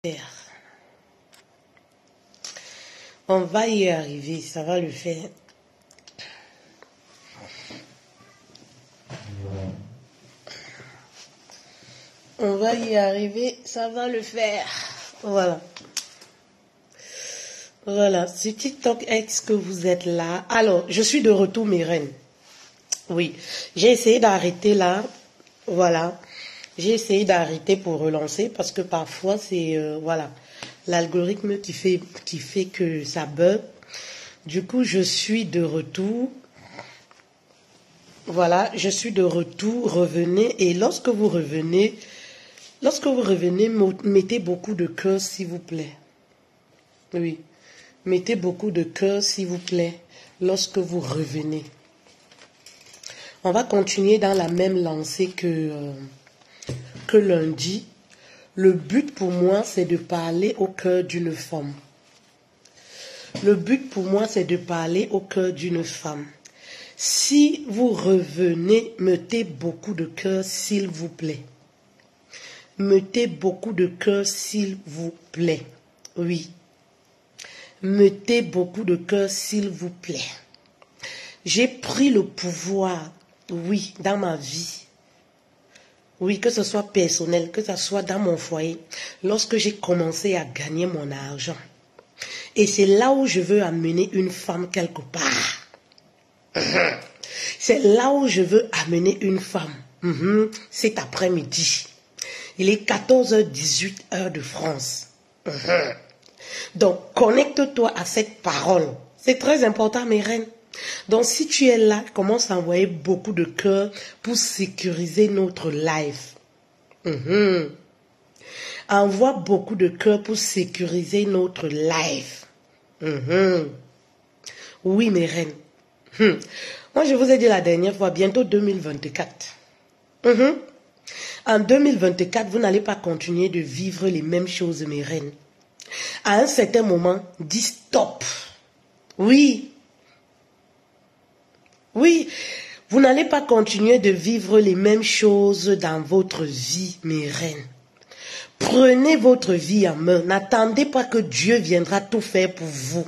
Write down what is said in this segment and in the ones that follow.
faire. On va y arriver, ça va le faire. On va y arriver, ça va le faire. Voilà. Voilà, c'est TikTok X que vous êtes là. Alors, je suis de retour, mes reines. Oui, j'ai essayé d'arrêter là. Voilà. J'ai essayé d'arrêter pour relancer parce que parfois c'est voilà, l'algorithme qui fait que ça bug. Du coup, je suis de retour. Voilà, je suis de retour. Revenez et lorsque vous revenez, mettez beaucoup de cœur s'il vous plaît. Oui, mettez beaucoup de cœur s'il vous plaît lorsque vous revenez. On va continuer dans la même lancée que lundi. Le but pour moi, c'est de parler au cœur d'une femme. Le but pour moi, c'est de parler au cœur d'une femme. Si vous revenez, mettez beaucoup de cœur, s'il vous plaît. Mettez beaucoup de cœur, s'il vous plaît. Oui. Mettez beaucoup de cœur, s'il vous plaît. J'ai pris le pouvoir, oui, dans ma vie. Oui, que ce soit personnel, que ce soit dans mon foyer, lorsque j'ai commencé à gagner mon argent. Et c'est là où je veux amener une femme quelque part. C'est là où je veux amener une femme. Cet après-midi. Il est 14h18 heure de France. Donc, connecte-toi à cette parole. C'est très important, mes reines. Donc, si tu es là, commence à envoyer beaucoup de cœur pour sécuriser notre live. Envoie beaucoup de cœur pour sécuriser notre live. Oui, mes reines. Moi, je vous ai dit la dernière fois, bientôt 2024. En 2024, vous n'allez pas continuer de vivre les mêmes choses, mes reines. À un certain moment, dis stop. Oui. Oui, vous n'allez pas continuer de vivre les mêmes choses dans votre vie, mes reines. Prenez votre vie en main. N'attendez pas que Dieu viendra tout faire pour vous.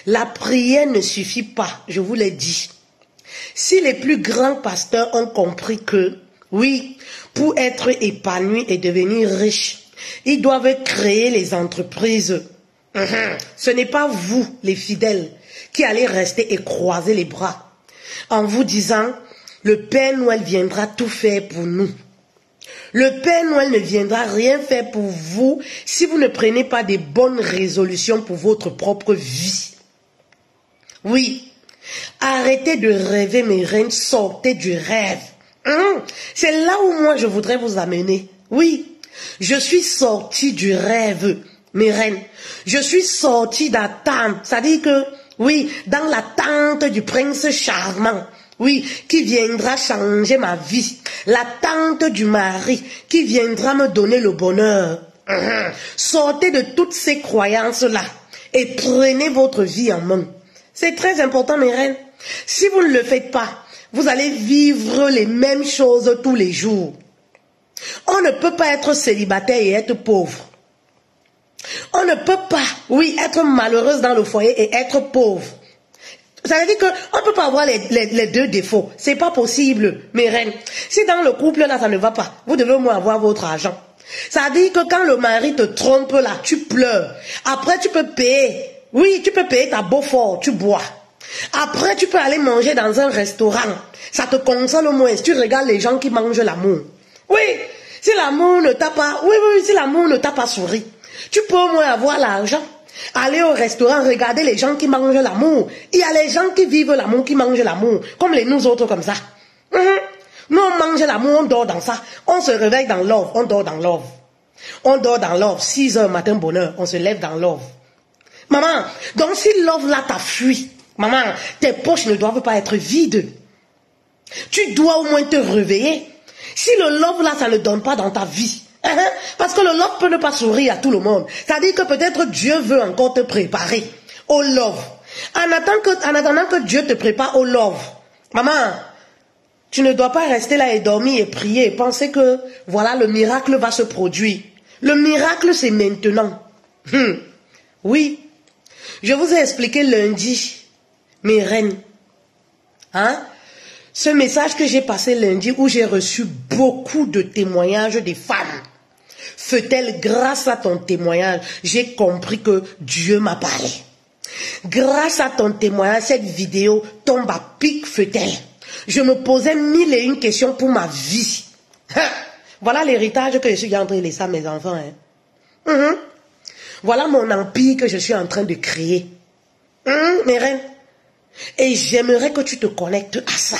La prière ne suffit pas, je vous l'ai dit. Si les plus grands pasteurs ont compris que, oui, pour être épanouis et devenir riches, ils doivent créer les entreprises. Ce n'est pas vous, les fidèles, qui allez rester et croiser les bras en vous disant, le Père Noël viendra tout faire pour nous. Le Père Noël ne viendra rien faire pour vous si vous ne prenez pas des bonnes résolutions pour votre propre vie. Oui, arrêtez de rêver, mes reines, sortez du rêve. C'est là où moi je voudrais vous amener. Oui, je suis sortie du rêve, mes reines. Je suis sortie d'attente, c'est-à-dire que, oui, dans l'attente du prince charmant, oui, qui viendra changer ma vie. L'attente du mari qui viendra me donner le bonheur. Sortez de toutes ces croyances-là et prenez votre vie en main. C'est très important, mes reines. Si vous ne le faites pas, vous allez vivre les mêmes choses tous les jours. On ne peut pas être célibataire et être pauvre. On ne peut pas, oui, être malheureuse dans le foyer et être pauvre. Ça veut dire qu'on ne peut pas avoir les deux défauts. C'est pas possible, mes reines. Si dans le couple, là, ça ne va pas, vous devez au moins avoir votre argent. Ça veut dire que quand le mari te trompe, là, tu pleures. Après, tu peux payer. Oui, tu peux payer ta Beaufort, tu bois. Après, tu peux aller manger dans un restaurant. Ça te console au moins. Tu regardes les gens qui mangent l'amour. Oui, si l'amour ne t'a pas, si l'amour ne t'a pas souri, tu peux au moins avoir l'argent. Aller au restaurant, regarder les gens qui mangent l'amour. Il y a les gens qui vivent l'amour, qui mangent l'amour, comme nous autres comme ça. Nous, on mange l'amour, on dort dans ça. On se réveille dans love, on dort dans love. On dort dans love, 6 heures matin, bonheur, on se lève dans love. Maman, donc si love là t'a fui, maman, tes poches ne doivent pas être vides. Tu dois au moins te réveiller. Si le love là, ça ne donne pas dans ta vie, parce que le love peut ne pas sourire à tout le monde. C'est-à-dire que peut-être Dieu veut encore te préparer au love. En attendant que Dieu te prépare au love, maman, tu ne dois pas rester là et dormir et prier et penser que voilà le miracle va se produire. Le miracle, c'est maintenant. Oui. Je vous ai expliqué lundi, mes reines. Hein? Ce message que j'ai passé lundi où j'ai reçu beaucoup de témoignages des femmes. Feu-tel, grâce à ton témoignage, j'ai compris que Dieu m'a parlé. Grâce à ton témoignage, cette vidéo tombe à pic, Feu-tel. Je me posais 1001 questions pour ma vie. Voilà l'héritage que je suis en train de laisser à mes enfants. Hein. Voilà mon empire que je suis en train de créer. Mes reines. Et j'aimerais que tu te connectes à ça.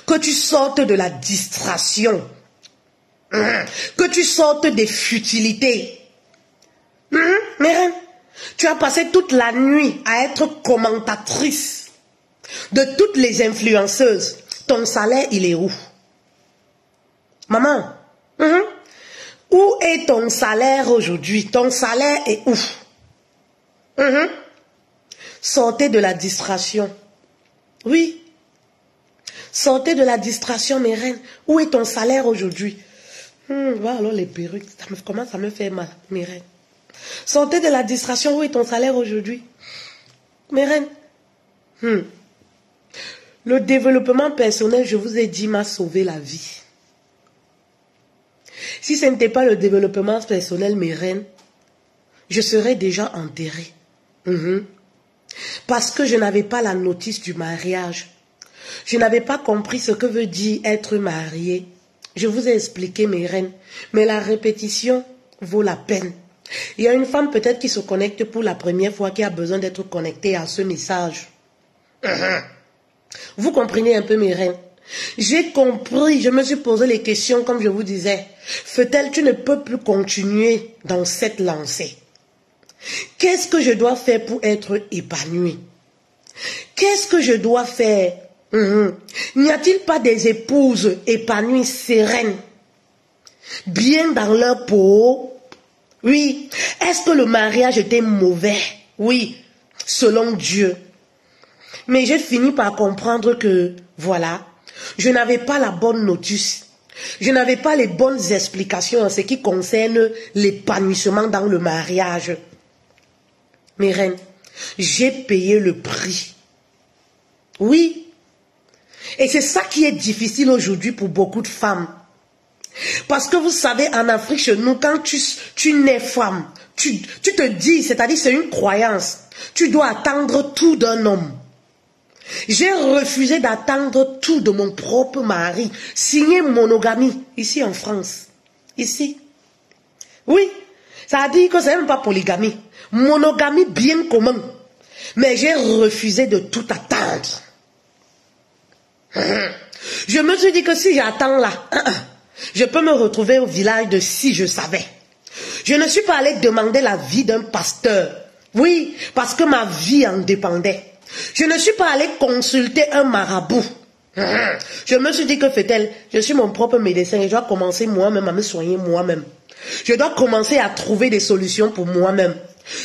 Que tu sortes de la distraction. Que tu sortes des futilités. Mes reines. Tu as passé toute la nuit à être commentatrice de toutes les influenceuses. Ton salaire, il est où? Maman, où est ton salaire aujourd'hui? Ton salaire est où? Sortez de la distraction. Oui. Sortez de la distraction, mes reines. Où est ton salaire aujourd'hui? Voilà alors les perruques. Comment ça me fait mal, mes reines? Sortez de la distraction. Où est ton salaire aujourd'hui? Mes reines. Le développement personnel, je vous ai dit, m'a sauvé la vie. Si ce n'était pas le développement personnel, mes reines, je serais déjà enterrée. Parce que je n'avais pas la notice du mariage. Je n'avais pas compris ce que veut dire être marié. Je vous ai expliqué, mes reines, mais la répétition vaut la peine. Il y a une femme peut-être qui se connecte pour la première fois, qui a besoin d'être connectée à ce message. Vous comprenez un peu, mes reines? J'ai compris, je me suis posé les questions comme je vous disais. Feu-tel, tu ne peux plus continuer dans cette lancée. Qu'est-ce que je dois faire pour être épanouie? Qu'est-ce que je dois faire? N'y a-t-il pas des épouses épanouies, sereines, bien dans leur peau? Oui. Est-ce que le mariage était mauvais? Oui, selon Dieu. Mais j'ai fini par comprendre que, voilà, je n'avais pas la bonne notice. Je n'avais pas les bonnes explications en ce qui concerne l'épanouissement dans le mariage. Mes reines, j'ai payé le prix. Oui. Et c'est ça qui est difficile aujourd'hui pour beaucoup de femmes. Parce que vous savez, en Afrique, chez nous, quand tu nais femme, tu te dis, c'est-à-dire c'est une croyance, tu dois attendre tout d'un homme. J'ai refusé d'attendre tout de mon propre mari, signé monogamie, ici en France. Ici. Oui, ça a dit que c'est même pas polygamie. Monogamie bien commun. Mais j'ai refusé de tout attendre. Je me suis dit que si j'attends là, je peux me retrouver au village de si je savais. Je ne suis pas allée demander la vie d'un pasteur. Oui, parce que ma vie en dépendait. Je ne suis pas allée consulter un marabout. Je me suis dit que fait-elle, je suis mon propre médecin et je dois commencer moi-même à me soigner moi-même. Je dois commencer à trouver des solutions pour moi-même.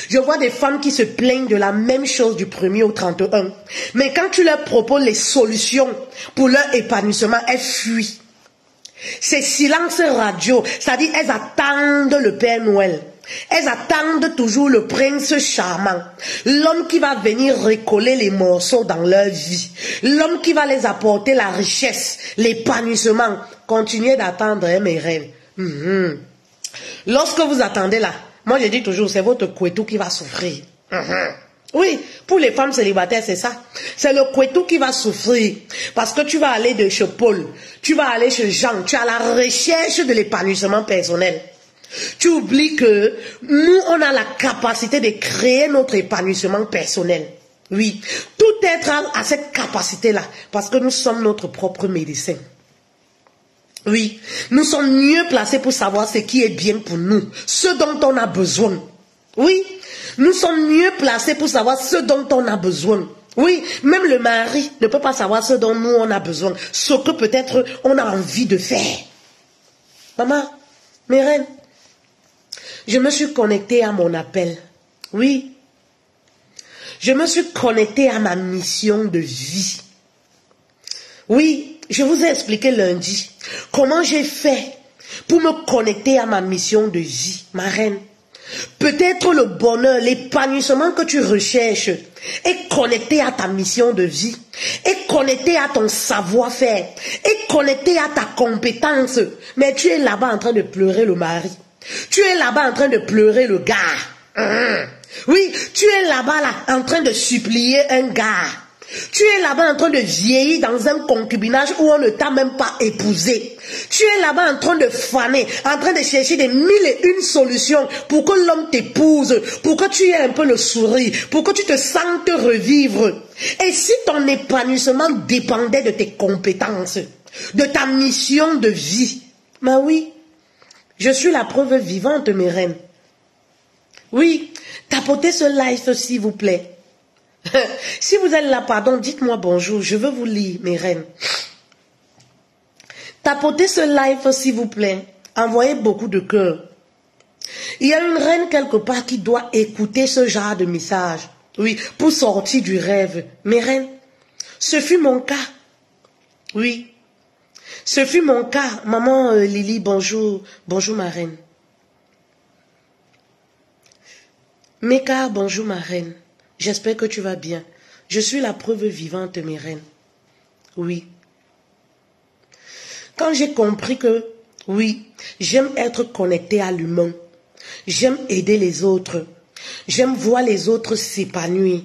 Je vois des femmes qui se plaignent de la même chose du 1er au 31. Mais quand tu leur proposes les solutions pour leur épanouissement, elles fuient. C'est silence radio, c'est-à-dire elles attendent le Père Noël. Elles attendent toujours le prince charmant, l'homme qui va venir recoller les morceaux dans leur vie, l'homme qui va les apporter la richesse, l'épanouissement. Continuez d'attendre, mes rêves. Lorsque vous attendez là, moi je dis toujours, c'est votre couetou qui va souffrir. Oui, pour les femmes célibataires, c'est ça. C'est le couetou qui va souffrir. Parce que tu vas aller de chez Paul, tu vas aller chez Jean, tu es à la recherche de l'épanouissement personnel. Tu oublies que nous, on a la capacité de créer notre épanouissement personnel. Oui, tout être a cette capacité-là, parce que nous sommes notre propre médecin. Oui, nous sommes mieux placés pour savoir ce qui est bien pour nous, ce dont on a besoin. Oui, nous sommes mieux placés pour savoir ce dont on a besoin. Oui, même le mari ne peut pas savoir ce dont nous on a besoin, ce que peut-être on a envie de faire. Maman, mes reines, je me suis connectée à mon appel. Oui, je me suis connectée à ma mission de vie. Oui, je vous ai expliqué lundi comment j'ai fait pour me connecter à ma mission de vie, ma reine. Peut-être le bonheur, l'épanouissement que tu recherches est connecté à ta mission de vie, est connecté à ton savoir-faire, est connecté à ta compétence. Mais tu es là-bas en train de pleurer le mari. Tu es là-bas en train de pleurer le gars. Oui, tu es là-bas là, en train de supplier un gars. Tu es là-bas en train de vieillir dans un concubinage où on ne t'a même pas épousé. Tu es là-bas en train de faner, en train de chercher des 1001 solutions pour que l'homme t'épouse, pour que tu aies un peu le sourire, pour que tu te sentes revivre. Et si ton épanouissement dépendait de tes compétences, de ta mission de vie, ben oui, je suis la preuve vivante, mes reines. Oui, tapotez ce live s'il vous plaît. Si vous êtes là, pardon, dites-moi bonjour, je veux vous lire, mes reines. Tapotez ce live, s'il vous plaît. Envoyez beaucoup de cœur. Il y a une reine quelque part qui doit écouter ce genre de message. Oui, pour sortir du rêve. Mes reines, ce fut mon cas. Oui, ce fut mon cas. Maman Lily, bonjour. Bonjour, ma reine. Meka, bonjour, ma reine. J'espère que tu vas bien. Je suis la preuve vivante, mes reines. Oui. Quand j'ai compris que, oui, j'aime être connectée à l'humain. J'aime aider les autres. J'aime voir les autres s'épanouir.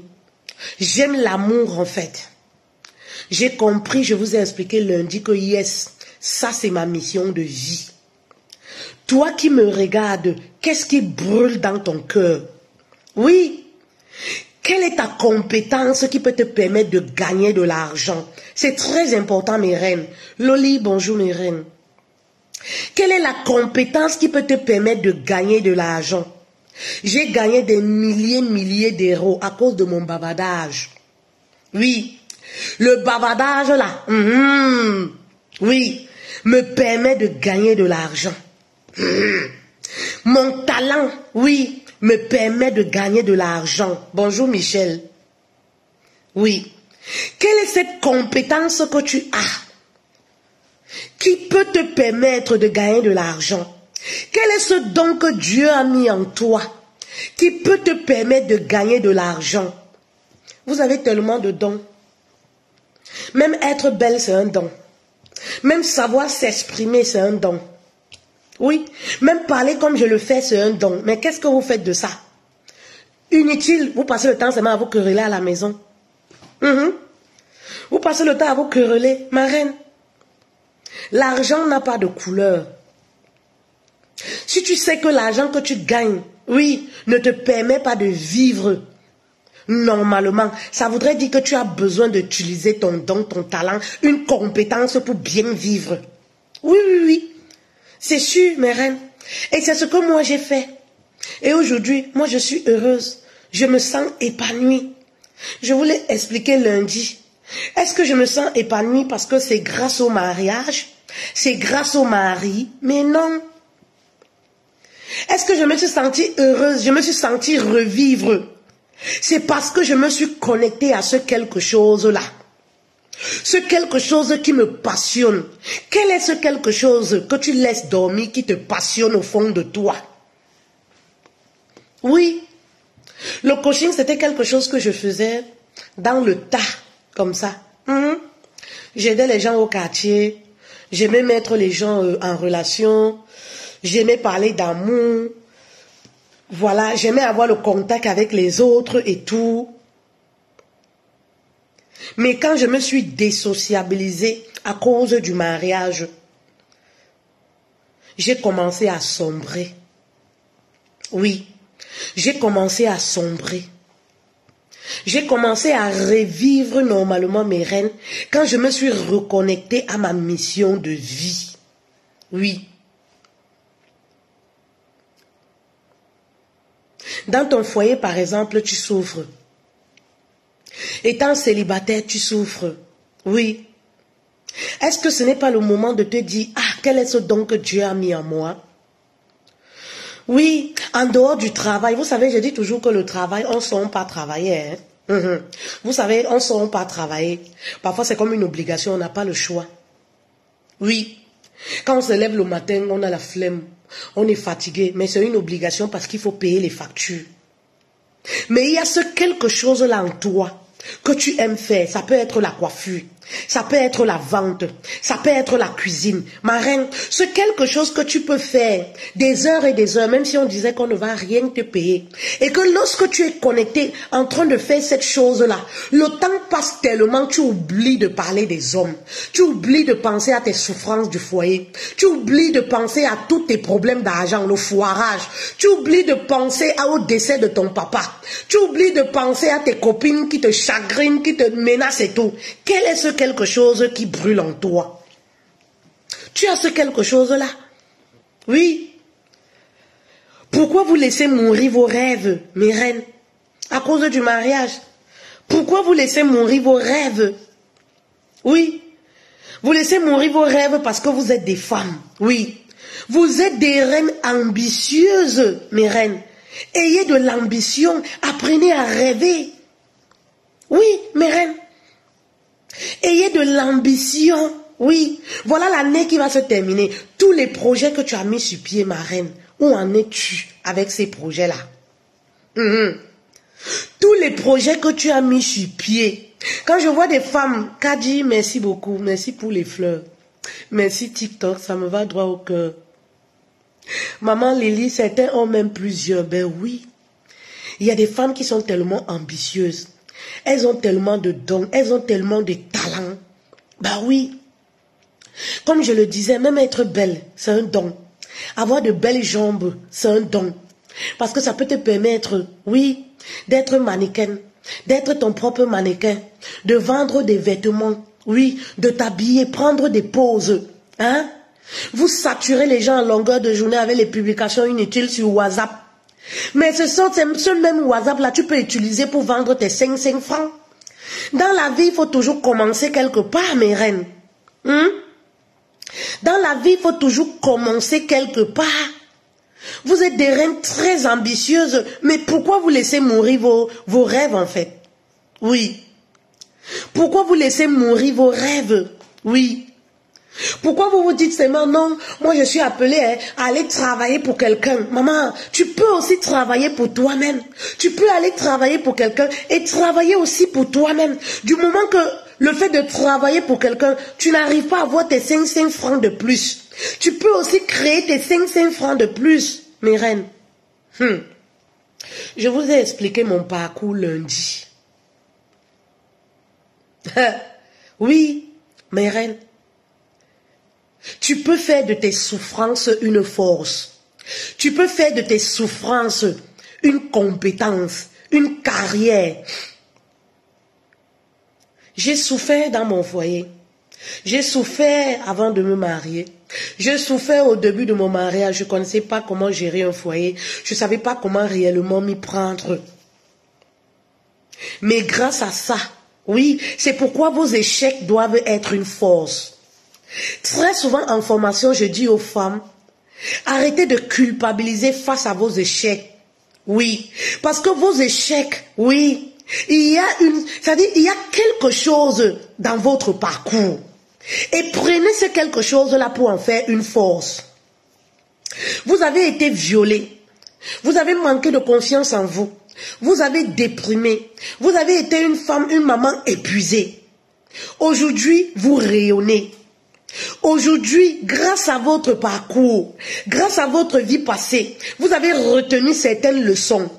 J'aime l'amour, en fait. J'ai compris, je vous ai expliqué lundi que yes, ça c'est ma mission de vie. Toi qui me regardes, qu'est-ce qui brûle dans ton cœur? Oui. Quelle est ta compétence qui peut te permettre de gagner de l'argent? C'est très important, mes reines. Loli, bonjour, mes reines. Quelle est la compétence qui peut te permettre de gagner de l'argent? J'ai gagné des milliers d'euros à cause de mon bavardage. Oui, le bavardage là, oui, me permet de gagner de l'argent. Mon talent, oui, me permet de gagner de l'argent. Bonjour Michel. Oui. Quelle est cette compétence que tu as qui peut te permettre de gagner de l'argent? Quel est ce don que Dieu a mis en toi qui peut te permettre de gagner de l'argent? Vous avez tellement de dons. Même être belle, c'est un don. Même savoir s'exprimer, c'est un don. Oui, même parler comme je le fais, c'est un don. Mais qu'est-ce que vous faites de ça? Inutile, vous passez le temps seulement à vous quereller à la maison. Vous passez le temps à vous quereller, ma reine. L'argent n'a pas de couleur. Si tu sais que l'argent que tu gagnes, oui, ne te permet pas de vivre normalement, ça voudrait dire que tu as besoin d'utiliser ton don, ton talent, une compétence pour bien vivre. Oui, oui, oui. C'est sûr, mes reines. Et c'est ce que moi j'ai fait. Et aujourd'hui, moi je suis heureuse. Je me sens épanouie. Je vous l'ai expliqué lundi. Est-ce que je me sens épanouie parce que c'est grâce au mariage? C'est grâce au mari? Mais non. Est-ce que je me suis sentie heureuse? Je me suis sentie revivre. C'est parce que je me suis connectée à ce quelque chose-là. Ce quelque chose qui me passionne. Quel est ce quelque chose que tu laisses dormir qui te passionne au fond de toi? Oui. Le coaching, c'était quelque chose que je faisais dans le tas, comme ça. J'aidais les gens au quartier. J'aimais mettre les gens en relation. J'aimais parler d'amour. Voilà, j'aimais avoir le contact avec les autres et tout. Mais quand je me suis désociabilisée à cause du mariage, j'ai commencé à sombrer. Oui, j'ai commencé à sombrer. J'ai commencé à revivre normalement mes reines quand je me suis reconnectée à ma mission de vie. Oui. Dans ton foyer, par exemple, tu souffres. Étant célibataire, tu souffres. Oui. Est-ce que ce n'est pas le moment de te dire, ah, quel est ce don que Dieu a mis en moi? Oui, en dehors du travail. Vous savez, je dis toujours que le travail, on ne sort pas travailler. Vous savez, on ne sort pas travailler. Parfois, c'est comme une obligation, on n'a pas le choix. Oui. Quand on se lève le matin, on a la flemme, on est fatigué, mais c'est une obligation parce qu'il faut payer les factures. Mais il y a ce quelque chose là en toi que tu aimes faire. Ça peut être la coiffure, ça peut être la vente, ça peut être la cuisine. Ma reine, c'est quelque chose que tu peux faire des heures et des heures, même si on disait qu'on ne va rien te payer. Et que lorsque tu es connecté en train de faire cette chose-là, le temps passe tellement, tu oublies de parler des hommes. Tu oublies de penser à tes souffrances du foyer. Tu oublies de penser à tous tes problèmes d'argent, le foirage. Tu oublies de penser au décès de ton papa. Tu oublies de penser à tes copines qui te chagrinent, qui te menacent et tout. Quel est ce quelque chose qui brûle en toi? Tu as ce quelque chose-là? Oui. Pourquoi vous laissez mourir vos rêves, mes reines? À cause du mariage. Pourquoi vous laissez mourir vos rêves? Oui. Vous laissez mourir vos rêves parce que vous êtes des femmes. Oui. Vous êtes des reines ambitieuses, mes reines. Ayez de l'ambition. Apprenez à rêver. Oui, mes reines. Ayez de l'ambition. Oui. Voilà l'année qui va se terminer. Tous les projets que tu as mis sur pied, ma reine, où en es-tu avec ces projets-là? Tous les projets que tu as mis sur pied. Quand je vois des femmes, qu'a dit merci beaucoup, merci pour les fleurs. Merci TikTok, ça me va droit au cœur. Maman Lily, certains ont même plusieurs. Ben oui. Il y a des femmes qui sont tellement ambitieuses. Elles ont tellement de dons, elles ont tellement de talents. Ben oui. Comme je le disais, même être belle, c'est un don. Avoir de belles jambes, c'est un don. Parce que ça peut te permettre, oui, d'être mannequin, d'être ton propre mannequin, de vendre des vêtements, oui, de t'habiller, prendre des poses. Hein? Vous saturez les gens à longueur de journée avec les publications inutiles sur WhatsApp. Mais ce même WhatsApp-là, tu peux utiliser pour vendre tes 5 francs. Dans la vie, il faut toujours commencer quelque part, mes reines. Dans la vie, il faut toujours commencer quelque part. Vous êtes des reines très ambitieuses, mais pourquoi vous laissez mourir vos rêves, en fait? Oui. Pourquoi vous laissez mourir vos rêves? Oui. Pourquoi vous vous dites seulement non, moi je suis appelée à aller travailler pour quelqu'un. Maman, tu peux aussi travailler pour toi-même. Tu peux aller travailler pour quelqu'un et travailler aussi pour toi-même. Du moment que le fait de travailler pour quelqu'un, tu n'arrives pas à avoir tes 5 francs de plus. Tu peux aussi créer tes 5 francs de plus, mes reines. Je vous ai expliqué mon parcours lundi. Oui, mes reines. Tu peux faire de tes souffrances une force. Tu peux faire de tes souffrances une compétence, une carrière. J'ai souffert dans mon foyer. J'ai souffert avant de me marier. J'ai souffert au début de mon mariage. Je ne connaissais pas comment gérer un foyer. Je ne savais pas comment réellement m'y prendre. Mais grâce à ça, oui, c'est pourquoi vos échecs doivent être une force. Très souvent en formation, je dis aux femmes, arrêtez de culpabiliser face à vos échecs. Oui, parce que vos échecs, oui, il y a quelque chose dans votre parcours. Et prenez ce quelque chose-là pour en faire une force. Vous avez été violé. Vous avez manqué de confiance en vous. Vous avez déprimé. Vous avez été une femme, une maman épuisée. Aujourd'hui, vous rayonnez. Aujourd'hui, grâce à votre parcours, grâce à votre vie passée, vous avez retenu certaines leçons.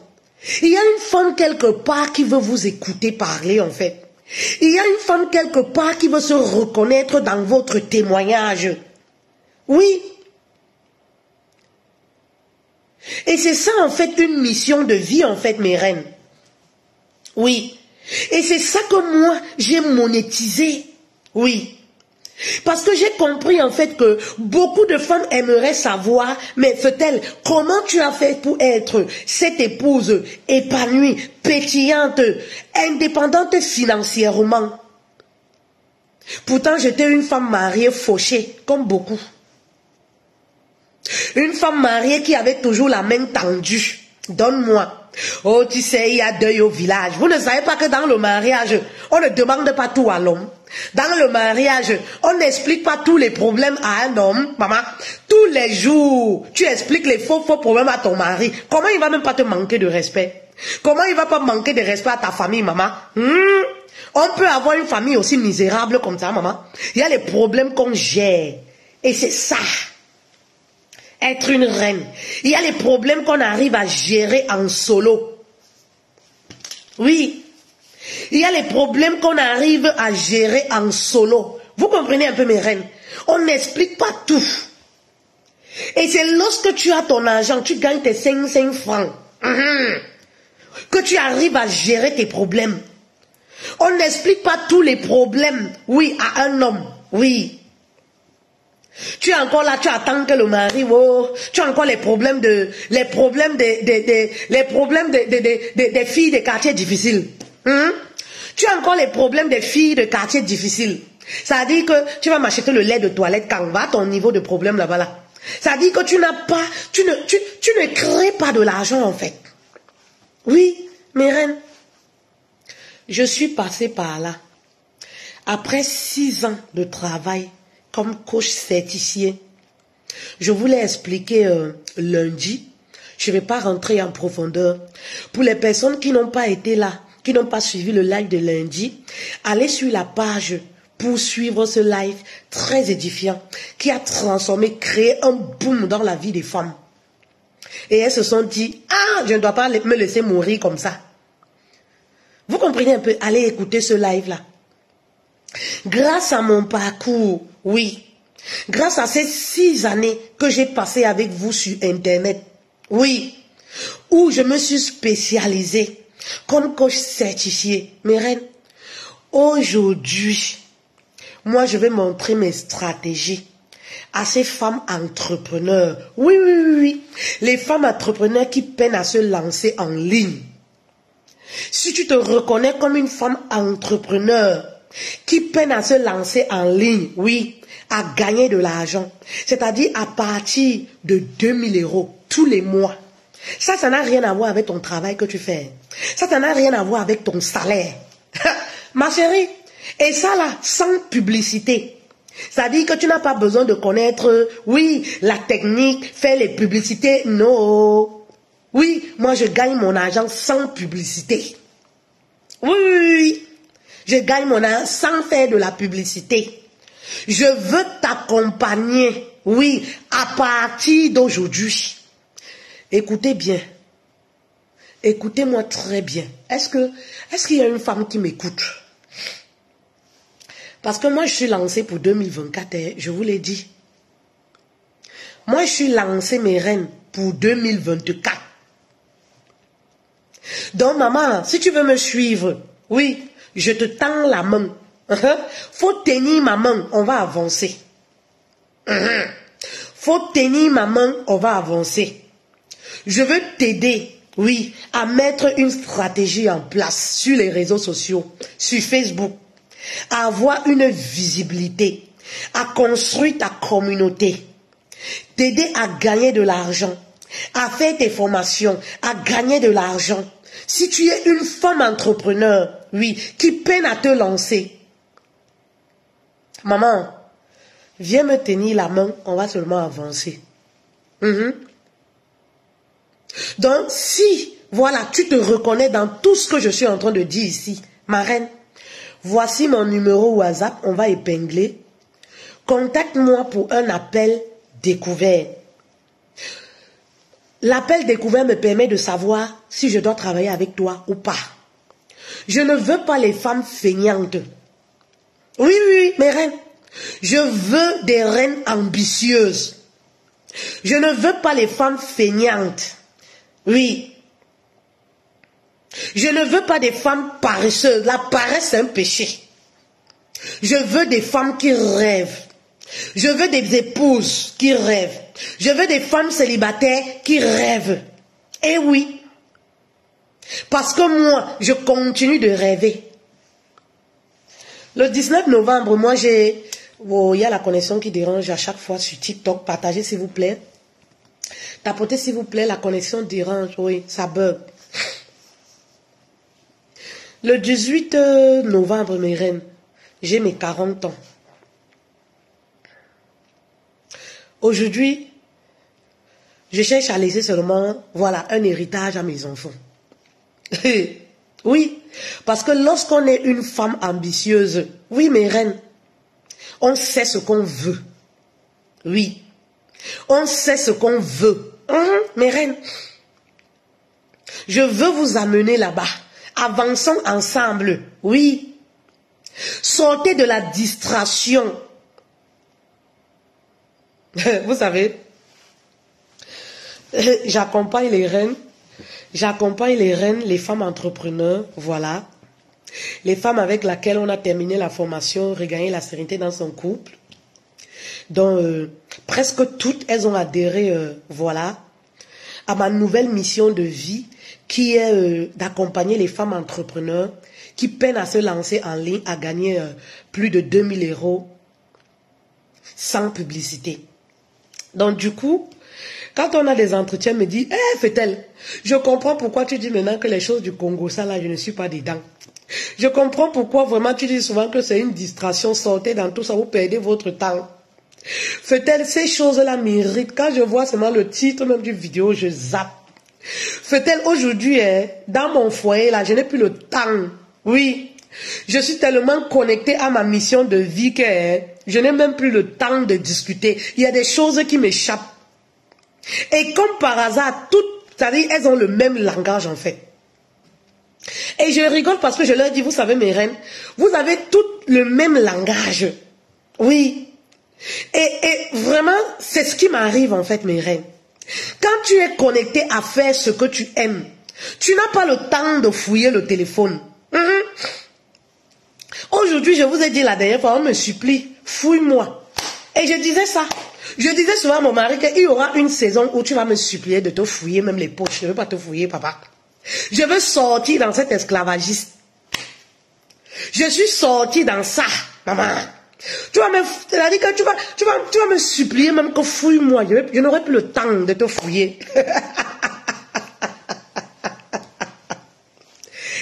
Il y a une femme quelque part qui veut vous écouter parler en fait. Il y a une femme quelque part qui veut se reconnaître dans votre témoignage. Oui. Et c'est ça en fait une mission de vie en fait, mes reines. Oui. Et c'est ça que moi j'ai monétisé. Oui. Parce que j'ai compris en fait que beaucoup de femmes aimeraient savoir, mais Fetel, comment tu as fait pour être cette épouse épanouie, pétillante, indépendante financièrement? Pourtant, j'étais une femme mariée fauchée, comme beaucoup. Une femme mariée qui avait toujours la main tendue. Donne-moi. Oh, tu sais, il y a deuil au village. Vous ne savez pas que dans le mariage, on ne demande pas tout à l'homme. Dans le mariage, on n'explique pas tous les problèmes à un homme, maman. Tous les jours, tu expliques les faux problèmes à ton mari. Comment il va même pas te manquer de respect? Comment il va pas manquer de respect à ta famille, maman? On peut avoir une famille aussi misérable comme ça, maman. Il y a les problèmes qu'on gère. Et c'est ça. Être une reine. Il y a les problèmes qu'on arrive à gérer en solo. Oui. Il y a les problèmes qu'on arrive à gérer en solo. Vous comprenez un peu mes reines? On n'explique pas tout. Et c'est lorsque tu as ton argent, tu gagnes tes 5 francs, que tu arrives à gérer tes problèmes. On n'explique pas tous les problèmes, oui, à un homme, oui. Tu es encore là, tu attends que le mari, tu as encore les problèmes des filles des quartiers difficiles. Tu as encore les problèmes des filles de quartiers difficiles. Ça dit que tu vas m'acheter le lait de toilette quand va ton niveau de problème là-bas là. Ça dit que tu n'as pas, tu ne crées pas de l'argent en fait. Oui, mes reines. Je suis passée par là. Après 6 ans de travail comme coach certifié, je voulais expliquer lundi. Je ne vais pas rentrer en profondeur. Pour les personnes qui n'ont pas été là, qui n'ont pas suivi le live de lundi, allez sur la page pour suivre ce live très édifiant qui a transformé, créé un boom dans la vie des femmes. Et elles se sont dit, ah, je ne dois pas me laisser mourir comme ça. Vous comprenez un peu? Allez écouter ce live-là. Grâce à mon parcours, oui, grâce à ces 6 années que j'ai passées avec vous sur Internet, oui, où je me suis spécialisée comme coach certifié, mes reines, aujourd'hui, moi je vais montrer mes stratégies à ces femmes entrepreneurs. Oui, oui, oui, oui, les femmes entrepreneurs qui peinent à se lancer en ligne. Si tu te reconnais comme une femme entrepreneur qui peine à se lancer en ligne, oui, à gagner de l'argent, c'est-à-dire à partir de 2000 € tous les mois, ça n'a rien à voir avec ton travail que tu fais. Ça n'a rien à voir avec ton salaire. Ma chérie, et ça là, sans publicité. Ça dit que tu n'as pas besoin de connaître, oui, la technique, faire les publicités, non. Oui, moi je gagne mon argent sans publicité. Oui, oui, oui. Je gagne mon argent sans faire de la publicité. Je veux t'accompagner, oui, à partir d'aujourd'hui. Écoutez bien. Écoutez-moi très bien. Est-ce qu'il y a une femme qui m'écoute? Parce que moi je suis lancée pour 2024, je vous l'ai dit. Moi je suis lancée, mes reines, pour 2024. Donc maman, si tu veux me suivre, oui, je te tends la main. Faut tenir ma main, on va avancer. Faut tenir ma main, on va avancer. Je veux t'aider, oui, à mettre une stratégie en place sur les réseaux sociaux, sur Facebook, à avoir une visibilité, à construire ta communauté, t'aider à gagner de l'argent, à faire tes formations, à gagner de l'argent. Si tu es une femme entrepreneur, oui, qui peine à te lancer, maman, viens me tenir la main, on va seulement avancer. Donc, si, voilà, tu te reconnais dans tout ce que je suis en train de dire ici, ma reine, voici mon numéro WhatsApp, on va épingler. Contacte-moi pour un appel découvert. L'appel découvert me permet de savoir si je dois travailler avec toi ou pas. Je ne veux pas les femmes feignantes. Oui, oui, oui, mes reines. Je veux des reines ambitieuses. Je ne veux pas les femmes feignantes. Oui. Je ne veux pas des femmes paresseuses. La paresse, c'est un péché. Je veux des femmes qui rêvent. Je veux des épouses qui rêvent. Je veux des femmes célibataires qui rêvent. Eh oui. Parce que moi, je continue de rêver. Le 19 novembre, moi j'ai... Oh, il y a la connexion qui dérange à chaque fois sur TikTok. Partagez s'il vous plaît. Tapotez s'il vous plaît, la connexion dérange. Oui, ça bug. Le 18 novembre, mes reines, J'ai mes 40 ans. Aujourd'hui, je cherche à laisser seulement, voilà, un héritage à mes enfants. Oui, parce que lorsqu'on est une femme ambitieuse, oui, mes reines, on sait ce qu'on veut. Oui, on sait ce qu'on veut. Mes reines, je veux vous amener là-bas. Avançons ensemble. Oui. Sortez de la distraction. Vous savez, j'accompagne les reines. J'accompagne les reines, les femmes entrepreneurs, voilà. Les femmes avec lesquelles on a terminé la formation, regagner la sérénité dans son couple. Donc, presque toutes, elles ont adhéré, voilà, à ma nouvelle mission de vie, qui est d'accompagner les femmes entrepreneurs qui peinent à se lancer en ligne, à gagner plus de 2000 € sans publicité. Donc, du coup, quand on a des entretiens, me dit, « Fetel, je comprends pourquoi tu dis maintenant que les choses du Congo, ça là, je ne suis pas dedans. Je comprends pourquoi vraiment tu dis souvent que c'est une distraction, sortez dans tout ça, vous perdez votre temps. Fetel, ces choses-là m'irritent. Quand je vois seulement le titre même du vidéo, je zappe. Fetel, aujourd'hui, dans mon foyer, là, je n'ai plus le temps. Oui, je suis tellement connectée à ma mission de vie que je n'ai même plus le temps de discuter. Il y a des choses qui m'échappent. Et comme par hasard, toutes, c'est-à-dire, elles ont le même langage en fait. Et je rigole parce que je leur dis, vous savez mes reines, vous avez toutes le même langage. Oui. Et vraiment, c'est ce qui m'arrive en fait mes reines. Quand tu es connecté à faire ce que tu aimes, tu n'as pas le temps de fouiller le téléphone. Aujourd'hui, je vous ai dit la dernière fois, on me supplie, fouille-moi. Et je disais ça. Je disais souvent à mon mari qu'il y aura une saison où tu vas me supplier de te fouiller même les poches. Je ne veux pas te fouiller, papa. Je veux sortir dans cet esclavagisme. Je suis sortie dans ça, maman. Tu vas me, c'est-à-dire que tu vas me supplier même que fouille-moi. Je n'aurai plus le temps de te fouiller.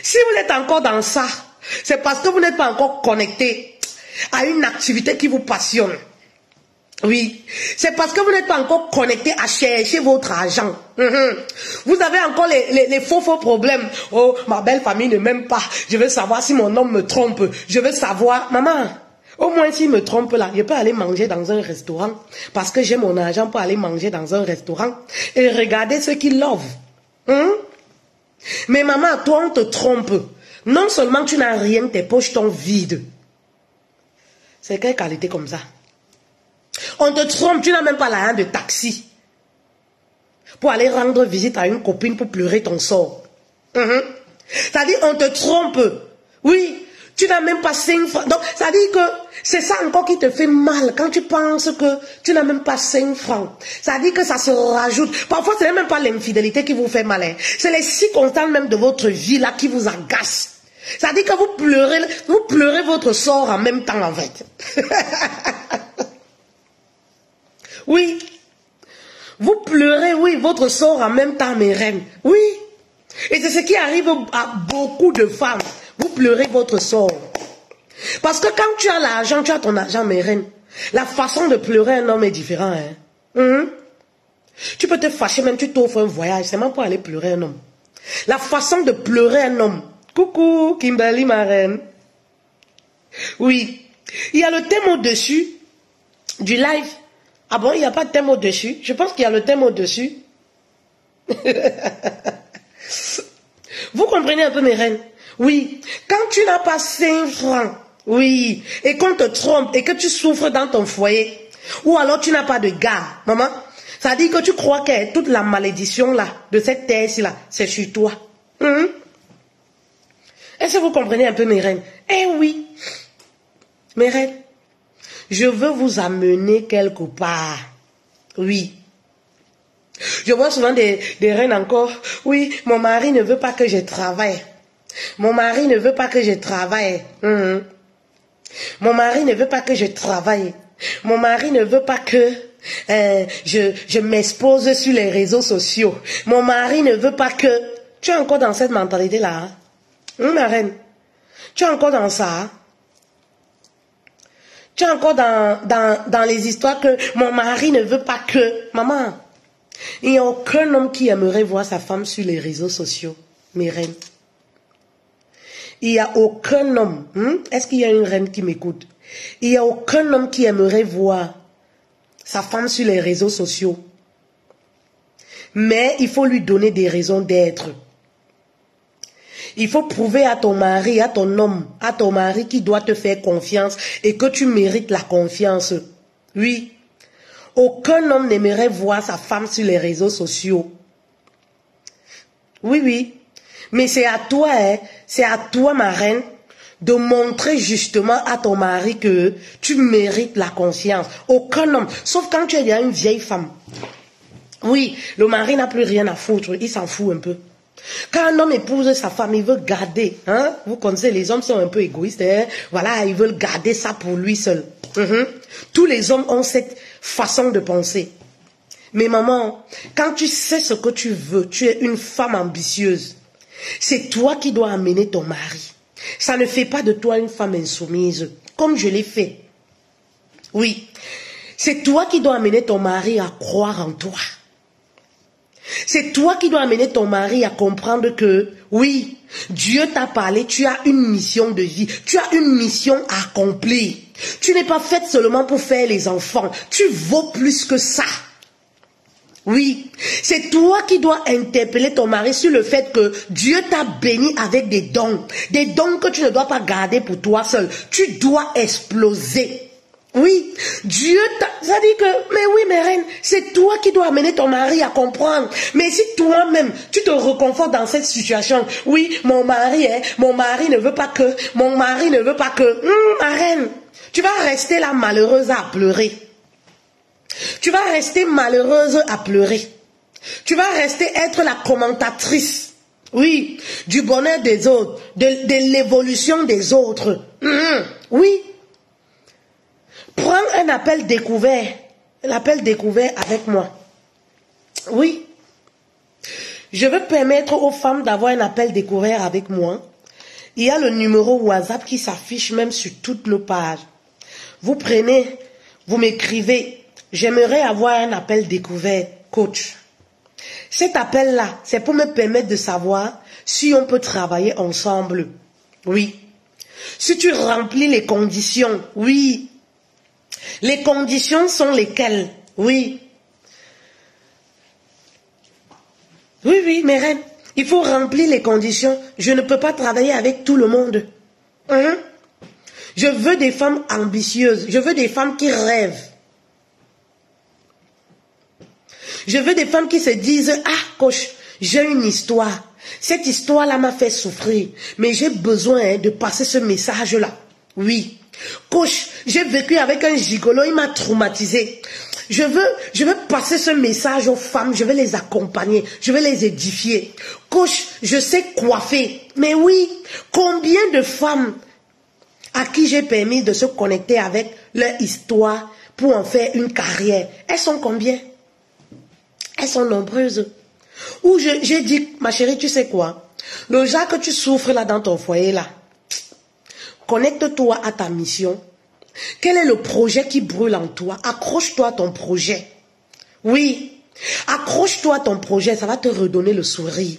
Si vous êtes encore dans ça, c'est parce que vous n'êtes pas encore connecté à une activité qui vous passionne. Oui, c'est parce que vous n'êtes pas encore connecté à chercher votre argent. Vous avez encore les faux problèmes. Oh, ma belle famille ne m'aime pas. Je veux savoir si mon homme me trompe. Je veux savoir, maman, au moins s'il me trompe là, je peux aller manger dans un restaurant. Parce que j'ai mon argent pour aller manger dans un restaurant. Et regarder ceux qui lovent. Mais maman, toi on te trompe. Non seulement tu n'as rien, tes poches sont vides. C'est quelle qualité comme ça? On te trompe, tu n'as même pas l'argent de taxi pour aller rendre visite à une copine pour pleurer ton sort. C'est-à-dire, on te trompe. Oui, tu n'as même pas 5 francs. Donc, ça dit que c'est ça encore qui te fait mal quand tu penses que tu n'as même pas 5 francs. Ça dit que ça se rajoute. Parfois, ce n'est même pas l'infidélité qui vous fait mal. C'est les circonstances même de votre vie là qui vous agacent. Ça dit que vous pleurez votre sort en même temps en fait. Oui, vous pleurez, oui, votre sort en même temps, mes reines. Oui, et c'est ce qui arrive à beaucoup de femmes. Vous pleurez votre sort. Parce que quand tu as l'argent, tu as ton argent, mes reines. La façon de pleurer un homme est différente. Tu peux te fâcher, même tu t'offres un voyage, c'est même pour aller pleurer un homme. La façon de pleurer un homme. Coucou, Kimberly, ma reine. Oui, il y a le thème au-dessus du live. Ah bon, il n'y a pas de thème au-dessus? Je pense qu'il y a le thème au-dessus. Vous comprenez un peu mes reines? Oui, quand tu n'as pas 5 francs, oui, et qu'on te trompe et que tu souffres dans ton foyer, ou alors tu n'as pas de gars, maman, ça dit que tu crois que toute la malédiction là, de cette terre-ci là, c'est sur toi. Est-ce que vous comprenez un peu mes reines? Eh oui, mes reines. Je veux vous amener quelque part. Oui. Je vois souvent des reines encore. Oui, mon mari ne veut pas que je travaille. Mon mari ne veut pas que je travaille. Mon mari ne veut pas que je travaille. Mon mari ne veut pas que je m'expose sur les réseaux sociaux. Mon mari ne veut pas que... Tu es encore dans cette mentalité-là. Ma reine. Tu es encore dans ça. Tu es encore dans les histoires que mon mari ne veut pas que... Maman, il n'y a aucun homme qui aimerait voir sa femme sur les réseaux sociaux, mes reines. Il n'y a aucun homme, est-ce qu'il y a une reine qui m'écoute? Il n'y a aucun homme qui aimerait voir sa femme sur les réseaux sociaux. Mais il faut lui donner des raisons d'être. Il faut prouver à ton mari, à ton homme, à ton mari qui doit te faire confiance et que tu mérites la confiance. Oui. Aucun homme n'aimerait voir sa femme sur les réseaux sociaux. Oui, oui. Mais c'est à toi, c'est à toi, ma reine, de montrer justement à ton mari que tu mérites la confiance. Aucun homme, sauf quand tu es déjà une vieille femme. Oui, le mari n'a plus rien à foutre, il s'en fout un peu. Quand un homme épouse sa femme, il veut garder. Hein? Vous connaissez, les hommes sont un peu égoïstes. Hein? Voilà, ils veulent garder ça pour lui seul. Tous les hommes ont cette façon de penser. Mais maman, quand tu sais ce que tu veux, tu es une femme ambitieuse. C'est toi qui dois amener ton mari. Ça ne fait pas de toi une femme insoumise, comme je l'ai fait. Oui, c'est toi qui dois amener ton mari à croire en toi. C'est toi qui dois amener ton mari à comprendre que, oui, Dieu t'a parlé, tu as une mission de vie, tu as une mission à accomplir. Tu n'es pas faite seulement pour faire les enfants, tu vaux plus que ça. Oui, c'est toi qui dois interpeller ton mari sur le fait que Dieu t'a béni avec des dons que tu ne dois pas garder pour toi seul. Tu dois exploser. Oui, Dieu t'a... Ça dit que, mais oui, mes reines, c'est toi qui dois amener ton mari à comprendre. Mais si toi-même, tu te reconfortes dans cette situation, oui, mon mari ne veut pas que, ma reine, tu vas rester là malheureuse à pleurer. Tu vas rester malheureuse à pleurer. Tu vas rester être la commentatrice, oui, du bonheur des autres, de l'évolution des autres. Oui. Prends un appel découvert avec moi. Oui. Je veux permettre aux femmes d'avoir un appel découvert avec moi. Il y a le numéro WhatsApp qui s'affiche même sur toutes nos pages. Vous prenez, vous m'écrivez, j'aimerais avoir un appel découvert, coach. Cet appel-là, c'est pour me permettre de savoir si on peut travailler ensemble. Oui. Si tu remplis les conditions, oui. Les conditions sont lesquelles? Oui. Oui, oui, mes reines. Il faut remplir les conditions. Je ne peux pas travailler avec tout le monde. Je veux des femmes ambitieuses. Je veux des femmes qui rêvent. Je veux des femmes qui se disent, ah, coach, j'ai une histoire. Cette histoire-là m'a fait souffrir. Mais j'ai besoin de passer ce message-là. Oui. Coach, j'ai vécu avec un gigolo, il m'a traumatisé. Je veux passer ce message aux femmes, je vais les accompagner, je vais les édifier. Coach, je sais coiffer. Mais oui, combien de femmes à qui j'ai permis de se connecter avec leur histoire pour en faire une carrière, elles sont combien? Elles sont nombreuses. Où j'ai dit, ma chérie, tu sais quoi? Le genre que tu souffres là dans ton foyer là, connecte-toi à ta mission. Quel est le projet qui brûle en toi? Accroche-toi à ton projet. Oui, accroche-toi à ton projet, ça va te redonner le sourire.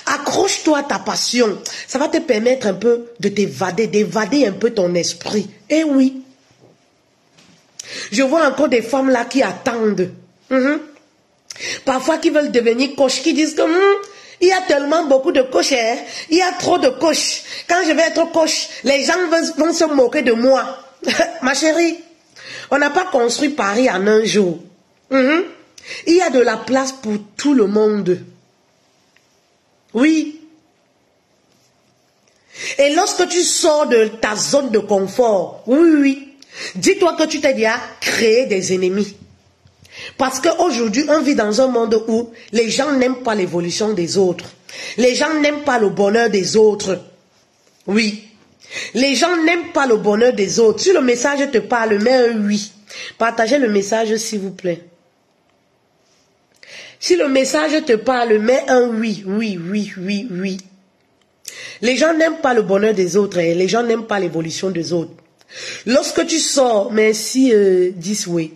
Accroche-toi à ta passion, ça va te permettre un peu de t'évader, d'évader un peu ton esprit. Eh oui. Je vois encore des femmes là qui attendent. Parfois qui veulent devenir coach, qui disent que il y a tellement beaucoup de coachs, il y a trop de coachs. Quand je vais être coach, les gens vont se moquer de moi. Ma chérie, on n'a pas construit Paris en un jour. Il y a de la place pour tout le monde. Oui. Et lorsque tu sors de ta zone de confort, oui, dis-toi que tu t'es déjà créé des ennemis. Parce qu'aujourd'hui, on vit dans un monde où les gens n'aiment pas l'évolution des autres. Les gens n'aiment pas le bonheur des autres. Oui. Les gens n'aiment pas le bonheur des autres. Si le message te parle, mets un oui. Partagez le message, s'il vous plaît. Si le message te parle, mets un oui, oui. Les gens n'aiment pas le bonheur des autres et les gens n'aiment pas l'évolution des autres. Lorsque tu sors, merci Disway,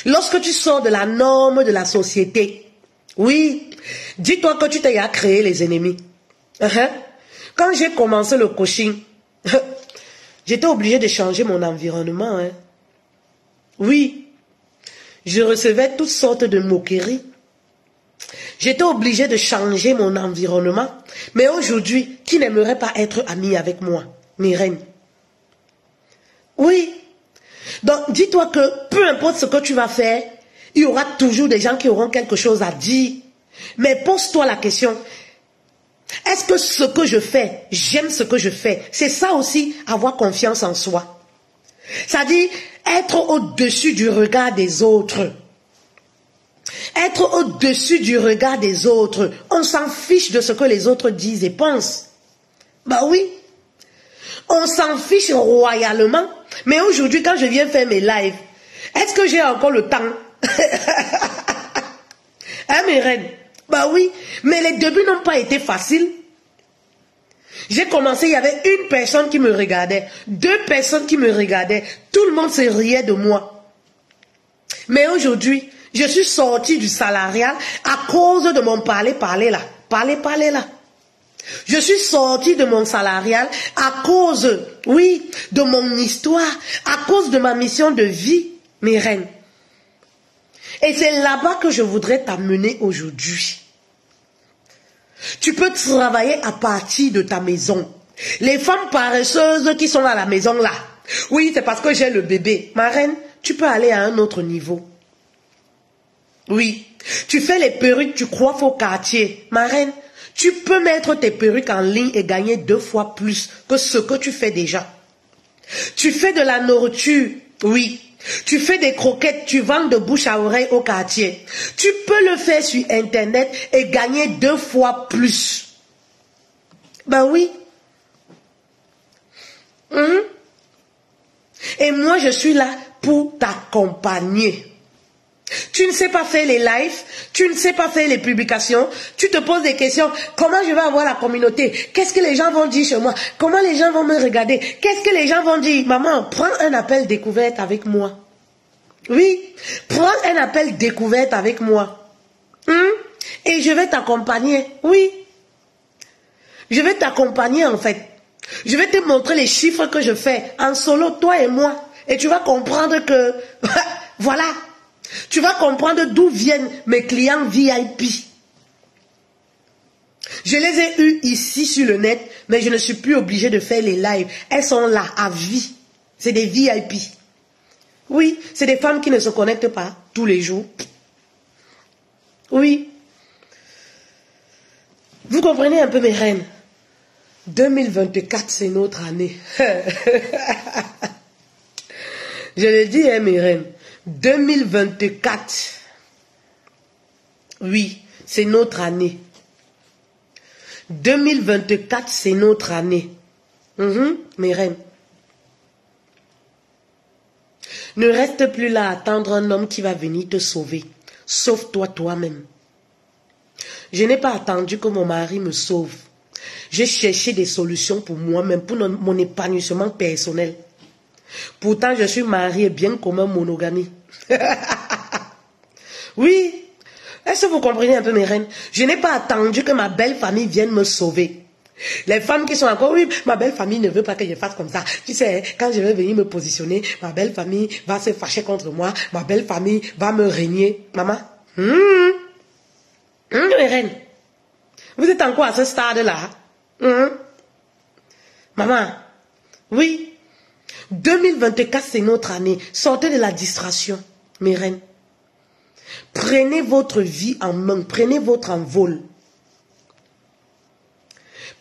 lorsque tu sors de la norme de la société, oui, dis-toi que tu t'es à créer les ennemis. Quand j'ai commencé le coaching, j'étais obligé de changer mon environnement. Oui, je recevais toutes sortes de moqueries. J'étais obligé de changer mon environnement. Mais aujourd'hui, qui n'aimerait pas être ami avec moi, mes reines? Oui. Donc, dis-toi que peu importe ce que tu vas faire, il y aura toujours des gens qui auront quelque chose à dire. Mais pose-toi la question, est-ce que ce que je fais, j'aime ce que je fais? C'est ça aussi, avoir confiance en soi. C'est-à-dire, être au-dessus du regard des autres. Être au-dessus du regard des autres. On s'en fiche de ce que les autres disent et pensent. Bah oui. On s'en fiche royalement. Mais aujourd'hui, quand je viens faire mes lives, est-ce que j'ai encore le temps? Hein, mes reines? Bah oui. Mais les débuts n'ont pas été faciles. J'ai commencé, il y avait une personne qui me regardait, 2 personnes qui me regardaient. Tout le monde se riait de moi. Mais aujourd'hui, je suis sortie du salariat à cause de mon parler là. Parler là. Je suis sortie de mon salarial à cause, oui, de mon histoire, à cause de ma mission de vie, mes reines. Et c'est là-bas que je voudrais t'amener aujourd'hui. Tu peux travailler à partir de ta maison. Les femmes paresseuses qui sont à la maison là, oui, c'est parce que j'ai le bébé. Ma reine, tu peux aller à un autre niveau. Oui, tu fais les perruques, tu coiffes au quartier. Ma reine, tu peux mettre tes perruques en ligne et gagner 2 fois plus que ce que tu fais déjà. Tu fais de la nourriture, oui. Tu fais des croquettes, tu vends de bouche à oreille au quartier. Tu peux le faire sur Internet et gagner 2 fois plus. Ben oui. Et moi, je suis là pour t'accompagner. Tu ne sais pas faire les lives, tu ne sais pas faire les publications, tu te poses des questions, comment je vais avoir la communauté, qu'est-ce que les gens vont dire chez moi, comment les gens vont me regarder, qu'est-ce que les gens vont dire, maman, prends un appel découverte avec moi. Oui, prends un appel découverte avec moi. Et je vais t'accompagner, oui. Je vais t'accompagner en fait. Je vais te montrer les chiffres que je fais en solo, toi et moi. Et tu vas comprendre que, voilà. Tu vas comprendre d'où viennent mes clients VIP. Je les ai eus ici sur le net, mais je ne suis plus obligée de faire les lives. Elles sont là à vie. C'est des VIP. Oui, c'est des femmes qui ne se connectent pas tous les jours. Oui. Vous comprenez un peu mes reines? 2024, c'est notre année. Je le dis, hein, mes reines. 2024, oui, c'est notre année. 2024, c'est notre année. Mes reines. Ne reste plus là à attendre un homme qui va venir te sauver. Sauve-toi toi-même. Je n'ai pas attendu que mon mari me sauve. J'ai cherché des solutions pour moi-même, pour mon épanouissement personnel. Pourtant, je suis mariée bien comme un monogamie. Oui. Est-ce que vous comprenez un peu mes reines? Je n'ai pas attendu que ma belle famille vienne me sauver. Les femmes qui sont encore, oui, ma belle famille ne veut pas que je fasse comme ça. Tu sais, quand je vais venir me positionner, ma belle famille va se fâcher contre moi. Ma belle famille va me régner. Maman? Mes reines. Vous êtes encore à ce stade-là? Maman? Oui. 2024, c'est notre année. Sortez de la distraction, mes reines. Prenez votre vie en main. Prenez votre envol.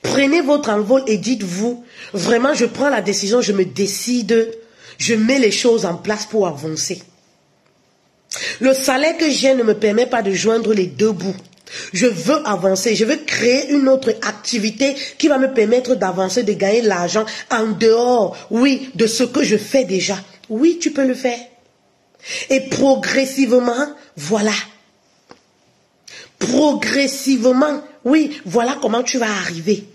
Prenez votre envol et dites-vous, vraiment, je prends la décision, je me décide, je mets les choses en place pour avancer. Le salaire que j'ai ne me permet pas de joindre les 2 bouts. Je veux avancer, je veux créer une autre activité qui va me permettre d'avancer, de gagner l'argent en dehors, oui, de ce que je fais déjà. Oui, tu peux le faire. Et progressivement, voilà. Progressivement, oui, voilà comment tu vas arriver.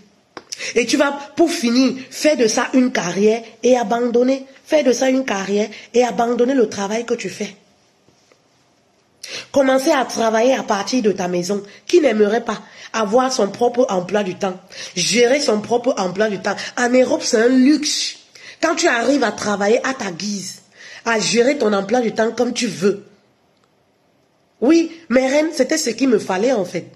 Et tu vas, pour finir, faire de ça une carrière et abandonner. faire de ça une carrière et abandonner le travail que tu fais. Commencer à travailler à partir de ta maison. Qui n'aimerait pas avoir son propre emploi du temps? Gérer son propre emploi du temps. En Europe, c'est un luxe. Quand tu arrives à travailler à ta guise, à gérer ton emploi du temps comme tu veux. Oui, mes reines, c'était ce qu'il me fallait en fait.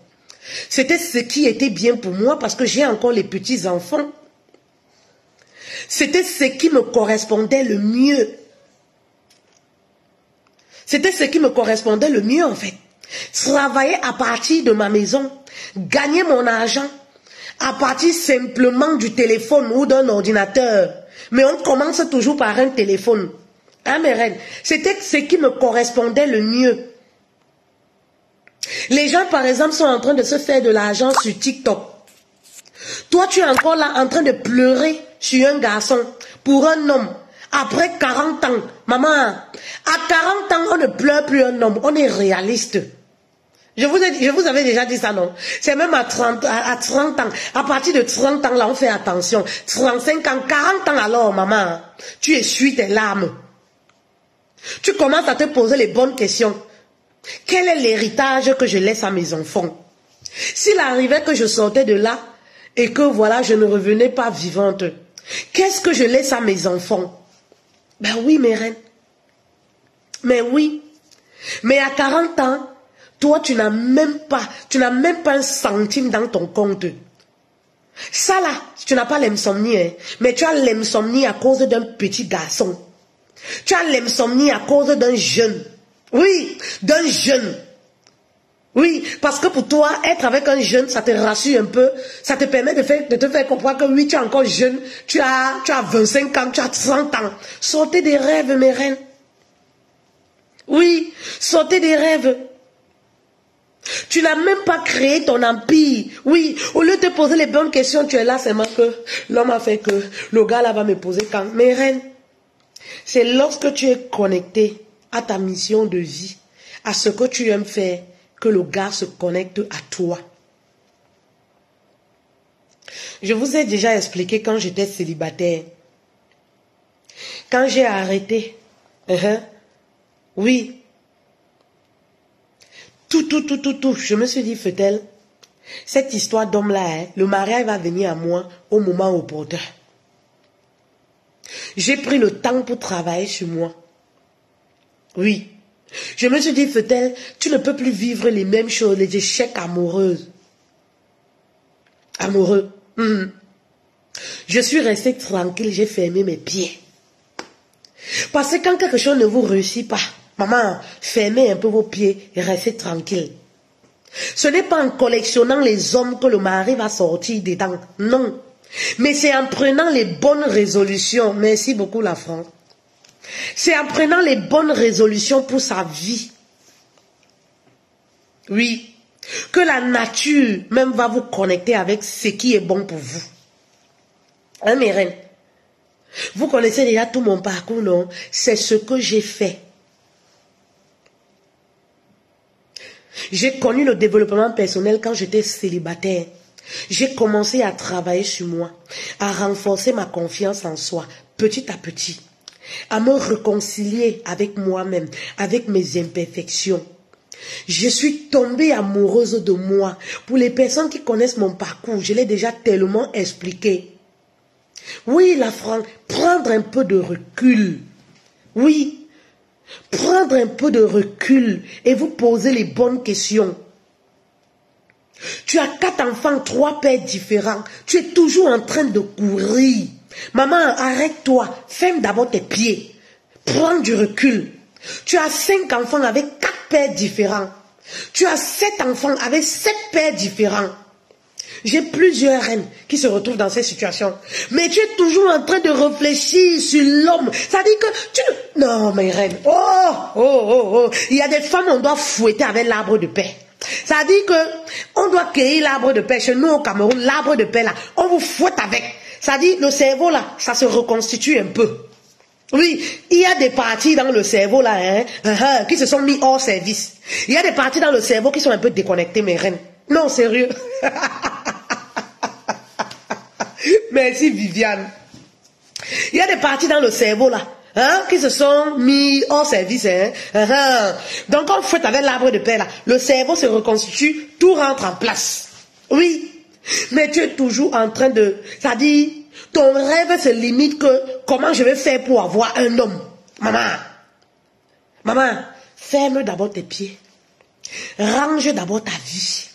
C'était ce qui était bien pour moi parce que j'ai encore les petits-enfants. C'était ce qui me correspondait le mieux. C'était ce qui me correspondait le mieux en fait. Travailler à partir de ma maison, gagner mon argent à partir simplement du téléphone ou d'un ordinateur. Mais on commence toujours par un téléphone. Hein, mes reines? C'était ce qui me correspondait le mieux. Les gens, par exemple, sont en train de se faire de l'argent sur TikTok. Toi, tu es encore là en train de pleurer sur un garçon pour un homme. Après 40 ans, maman, à 40 ans, on ne pleure plus un homme, on est réaliste. Je vous avais déjà dit ça, non? C'est même à 30 ans. À partir de 30 ans, là, on fait attention. 35 ans, 40 ans, alors, maman, tu essuies tes larmes. Tu commences à te poser les bonnes questions. Quel est l'héritage que je laisse à mes enfants? S'il arrivait que je sortais de là et que voilà, je ne revenais pas vivante, qu'est-ce que je laisse à mes enfants? Ben oui, mes reines. Mais oui. Mais à 40 ans, toi, tu n'as même pas un centime dans ton compte. Ça là, tu n'as pas l'insomnie, hein, mais tu as l'insomnie à cause d'un petit garçon. Tu as l'insomnie à cause d'un jeune. Oui, d'un jeune. Oui, parce que pour toi, être avec un jeune, ça te rassure un peu. Ça te permet de te faire comprendre que oui, tu es encore jeune. Tu as 25 ans, tu as 30 ans. Sortez des rêves, mes reines. Oui, sortez des rêves. Tu n'as même pas créé ton empire. Oui, au lieu de te poser les bonnes questions, tu es là seulement que l'homme a fait que le gars là va me poser quand. Mes reines, c'est lorsque tu es connecté à ta mission de vie, à ce que tu aimes faire, que le gars se connecte à toi. Je vous ai déjà expliqué quand j'étais célibataire. Quand j'ai arrêté, oui, tout, je me suis dit, Fetel, cette histoire d'homme-là, hein, le mariage va venir à moi au moment opportun. J'ai pris le temps pour travailler sur moi. Oui. Je me suis dit, Fetel, tu ne peux plus vivre les mêmes choses, les échecs amoureux. Je suis restée tranquille, j'ai fermé mes pieds. Parce que quand quelque chose ne vous réussit pas, maman, fermez un peu vos pieds et restez tranquille. Ce n'est pas en collectionnant les hommes que le mari va sortir dedans, non. Mais c'est en prenant les bonnes résolutions. Merci beaucoup la France. C'est en prenant les bonnes résolutions pour sa vie. Oui. Que la nature même va vous connecter avec ce qui est bon pour vous. Hein, mes reines? Vous connaissez déjà tout mon parcours, non? C'est ce que j'ai fait. J'ai connu le développement personnel quand j'étais célibataire. J'ai commencé à travailler sur moi, à renforcer ma confiance en soi, petit à petit, à me réconcilier avec moi-même, avec mes imperfections. Je suis tombée amoureuse de moi. Pour les personnes qui connaissent mon parcours, je l'ai déjà tellement expliqué. Oui, la France, prendre un peu de recul. Oui, prendre un peu de recul et vous poser les bonnes questions. Tu as 4 enfants, 3 pères différents. Tu es toujours en train de courir. Maman, arrête-toi. Ferme d'abord tes pieds. Prends du recul. Tu as 5 enfants avec 4 pères différents. Tu as 7 enfants avec 7 pères différents. J'ai plusieurs reines qui se retrouvent dans cette situation. Mais tu es toujours en train de réfléchir sur l'homme. Ça dit que tu... Non, mes reines. Oh. Il y a des femmes, on doit fouetter avec l'arbre de paix. Ça dit que on doit cueillir l'arbre de paix. Chez nous au Cameroun, l'arbre de paix là, on vous fouette avec. Ça dit, le cerveau là, ça se reconstitue un peu. Oui, il y a des parties dans le cerveau là, qui se sont mis hors service. Il y a des parties dans le cerveau qui sont un peu déconnectées, mes reines. Non, sérieux. Merci Viviane. Il y a des parties dans le cerveau là. hein, qui se sont mis hors service. Hein. Donc, quand vous faites avec l'arbre de paix, là, le cerveau se reconstitue, tout rentre en place. Oui, mais tu es toujours en train de... C'est-à-dire, ton rêve se limite que comment je vais faire pour avoir un homme. Maman, ferme d'abord tes pieds. Range d'abord ta vie.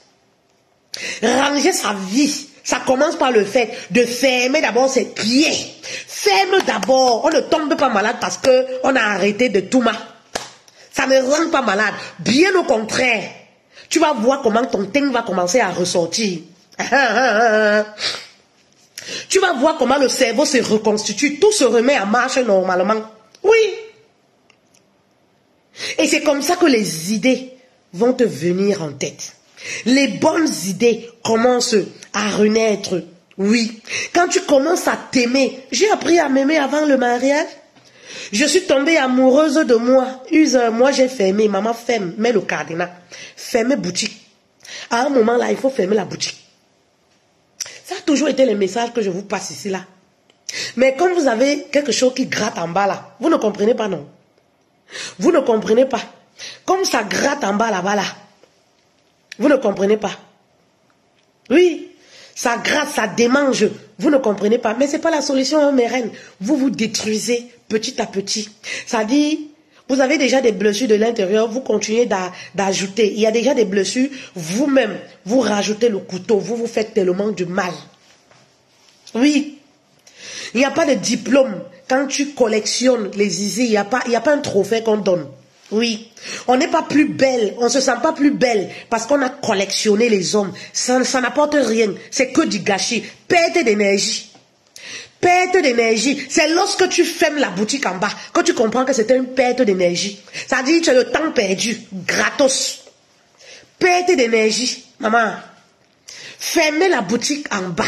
Ranger sa vie. Ça commence par le fait de fermer d'abord ses pieds. Ferme d'abord. On ne tombe pas malade parce qu'on a arrêté de tout mal. Ça ne rend pas malade. Bien au contraire. Tu vas voir comment ton teint va commencer à ressortir. Tu vas voir comment le cerveau se reconstitue. Tout se remet en marche normalement. Oui. Et c'est comme ça que les idées vont te venir en tête. Les bonnes idées commencent à renaître. Oui. Quand tu commences à t'aimer, j'ai appris à m'aimer avant le mariage. Je suis tombée amoureuse de moi. Moi j'ai fermé. Maman ferme. Mets le cadenas. Fermez boutique. À un moment là, il faut fermer la boutique. Ça a toujours été le message que je vous passe ici là. Mais quand vous avez quelque chose qui gratte en bas là, vous ne comprenez pas non. Vous ne comprenez pas. Comme ça gratte en bas là-bas là. Vous ne comprenez pas. Oui, ça gratte, ça démange. Vous ne comprenez pas. Mais ce n'est pas la solution, hein, mes reines. Vous vous détruisez petit à petit. Ça dit, vous avez déjà des blessures de l'intérieur, vous continuez d'ajouter. Il y a déjà des blessures, vous-même, vous rajoutez le couteau. Vous vous faites tellement du mal. Oui. Il n'y a pas de diplôme. Quand tu collectionnes les zizi, il n'y a pas un trophée qu'on donne. Oui. On n'est pas plus belle, on ne se sent pas plus belle parce qu'on a collectionné les hommes. Ça n'apporte rien. C'est que du gâchis. Perte d'énergie. Perte d'énergie. C'est lorsque tu fermes la boutique en bas que tu comprends que c'était une perte d'énergie. Ça veut dire que tu as le temps perdu. Gratos. Perte d'énergie. Maman. Fermez la boutique en bas.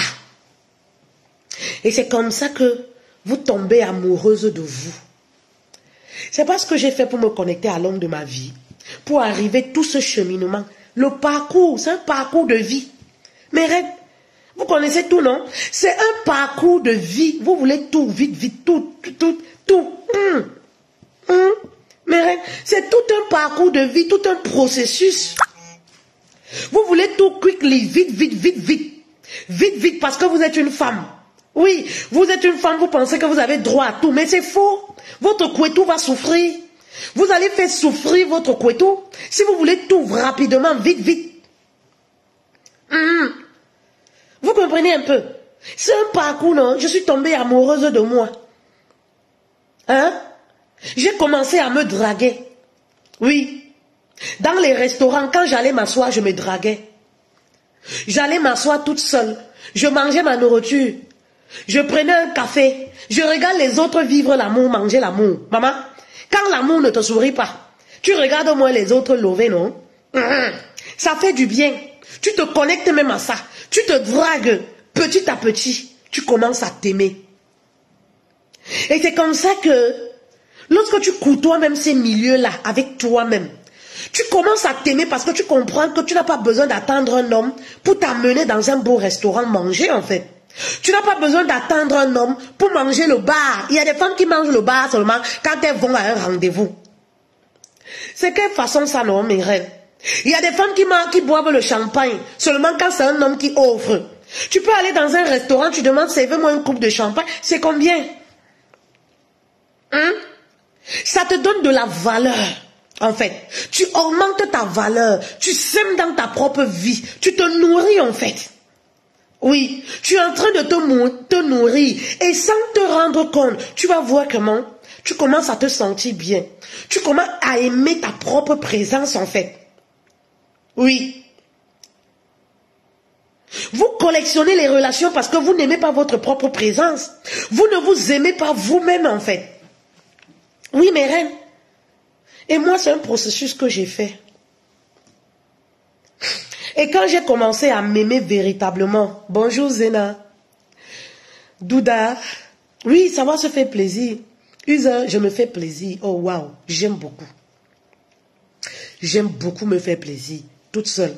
Et c'est comme ça que vous tombez amoureuse de vous. C'est pas ce que j'ai fait pour me connecter à l'homme de ma vie. Pour arriver tout ce cheminement. Le parcours, c'est un parcours de vie. Mais reine, vous connaissez tout, non? C'est un parcours de vie. Vous voulez tout, vite, vite, tout. Mais reine, c'est tout un parcours de vie, tout un processus. Vous voulez tout quickly, vite, vite, vite, vite. Vite, vite, parce que vous êtes une femme. Oui, vous êtes une femme, vous pensez que vous avez droit à tout, mais c'est faux. Votre couetou va souffrir. Vous allez faire souffrir votre couetou si vous voulez tout rapidement, vite, vite. Vous comprenez un peu? C'est un parcours, non? Je suis tombée amoureuse de moi. Hein? J'ai commencé à me draguer. Oui. Dans les restaurants, quand j'allais m'asseoir, je me draguais. J'allais m'asseoir toute seule. Je mangeais ma nourriture. Je prenais un café. Je regarde les autres vivre l'amour, manger l'amour. Maman, quand l'amour ne te sourit pas, tu regardes au moins les autres lever, non? Ça fait du bien. Tu te connectes même à ça. Tu te dragues petit à petit. Tu commences à t'aimer. Et c'est comme ça que, lorsque tu côtoies même ces milieux-là avec toi-même, tu commences à t'aimer parce que tu comprends que tu n'as pas besoin d'attendre un homme pour t'amener dans un beau restaurant manger en fait. Tu n'as pas besoin d'attendre un homme pour manger le bar. Il y a des femmes qui mangent le bar seulement quand elles vont à un rendez-vous. C'est quelle façon ça, non, mes rêves? Il y a des femmes qui boivent le champagne seulement quand c'est un homme qui offre. Tu peux aller dans un restaurant, tu demandes, servez-moi une coupe de champagne, c'est combien? Ça te donne de la valeur. En fait, tu augmentes ta valeur, tu sèmes dans ta propre vie, tu te nourris en fait. Oui, tu es en train de te nourrir et sans te rendre compte, tu vas voir comment tu commences à te sentir bien. Tu commences à aimer ta propre présence en fait. Oui. Vous collectionnez les relations parce que vous n'aimez pas votre propre présence. Vous ne vous aimez pas vous-même en fait. Oui, mes reines. Et moi, c'est un processus que j'ai fait. Et quand j'ai commencé à m'aimer véritablement, bonjour Zena, Douda, oui, ça va se faire plaisir. Usa, je me fais plaisir. Oh waouh, j'aime beaucoup. J'aime beaucoup me faire plaisir, toute seule.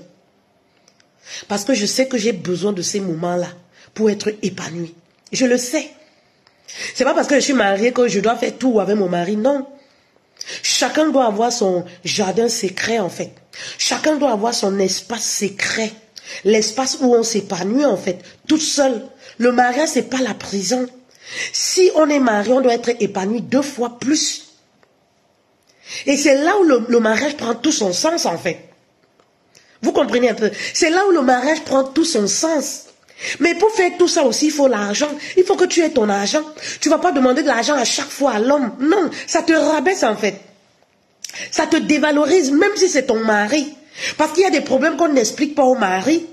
Parce que je sais que j'ai besoin de ces moments-là pour être épanouie. Je le sais. C'est pas parce que je suis mariée que je dois faire tout avec mon mari, non. Chacun doit avoir son jardin secret en fait. Chacun doit avoir son espace secret. L'espace où on s'épanouit en fait, toute seule. Le mariage, c'est pas la prison. Si on est marié, on doit être épanoui 2 fois plus. Et c'est là où le mariage prend tout son sens en fait. Vous comprenez un peu? C'est là où le mariage prend tout son sens. Mais pour faire tout ça aussi, il faut l'argent. Il faut que tu aies ton argent. Tu ne vas pas demander de l'argent à chaque fois à l'homme. Non, ça te rabaisse en fait. Ça te dévalorise, même si c'est ton mari. Parce qu'il y a des problèmes qu'on n'explique pas au mari.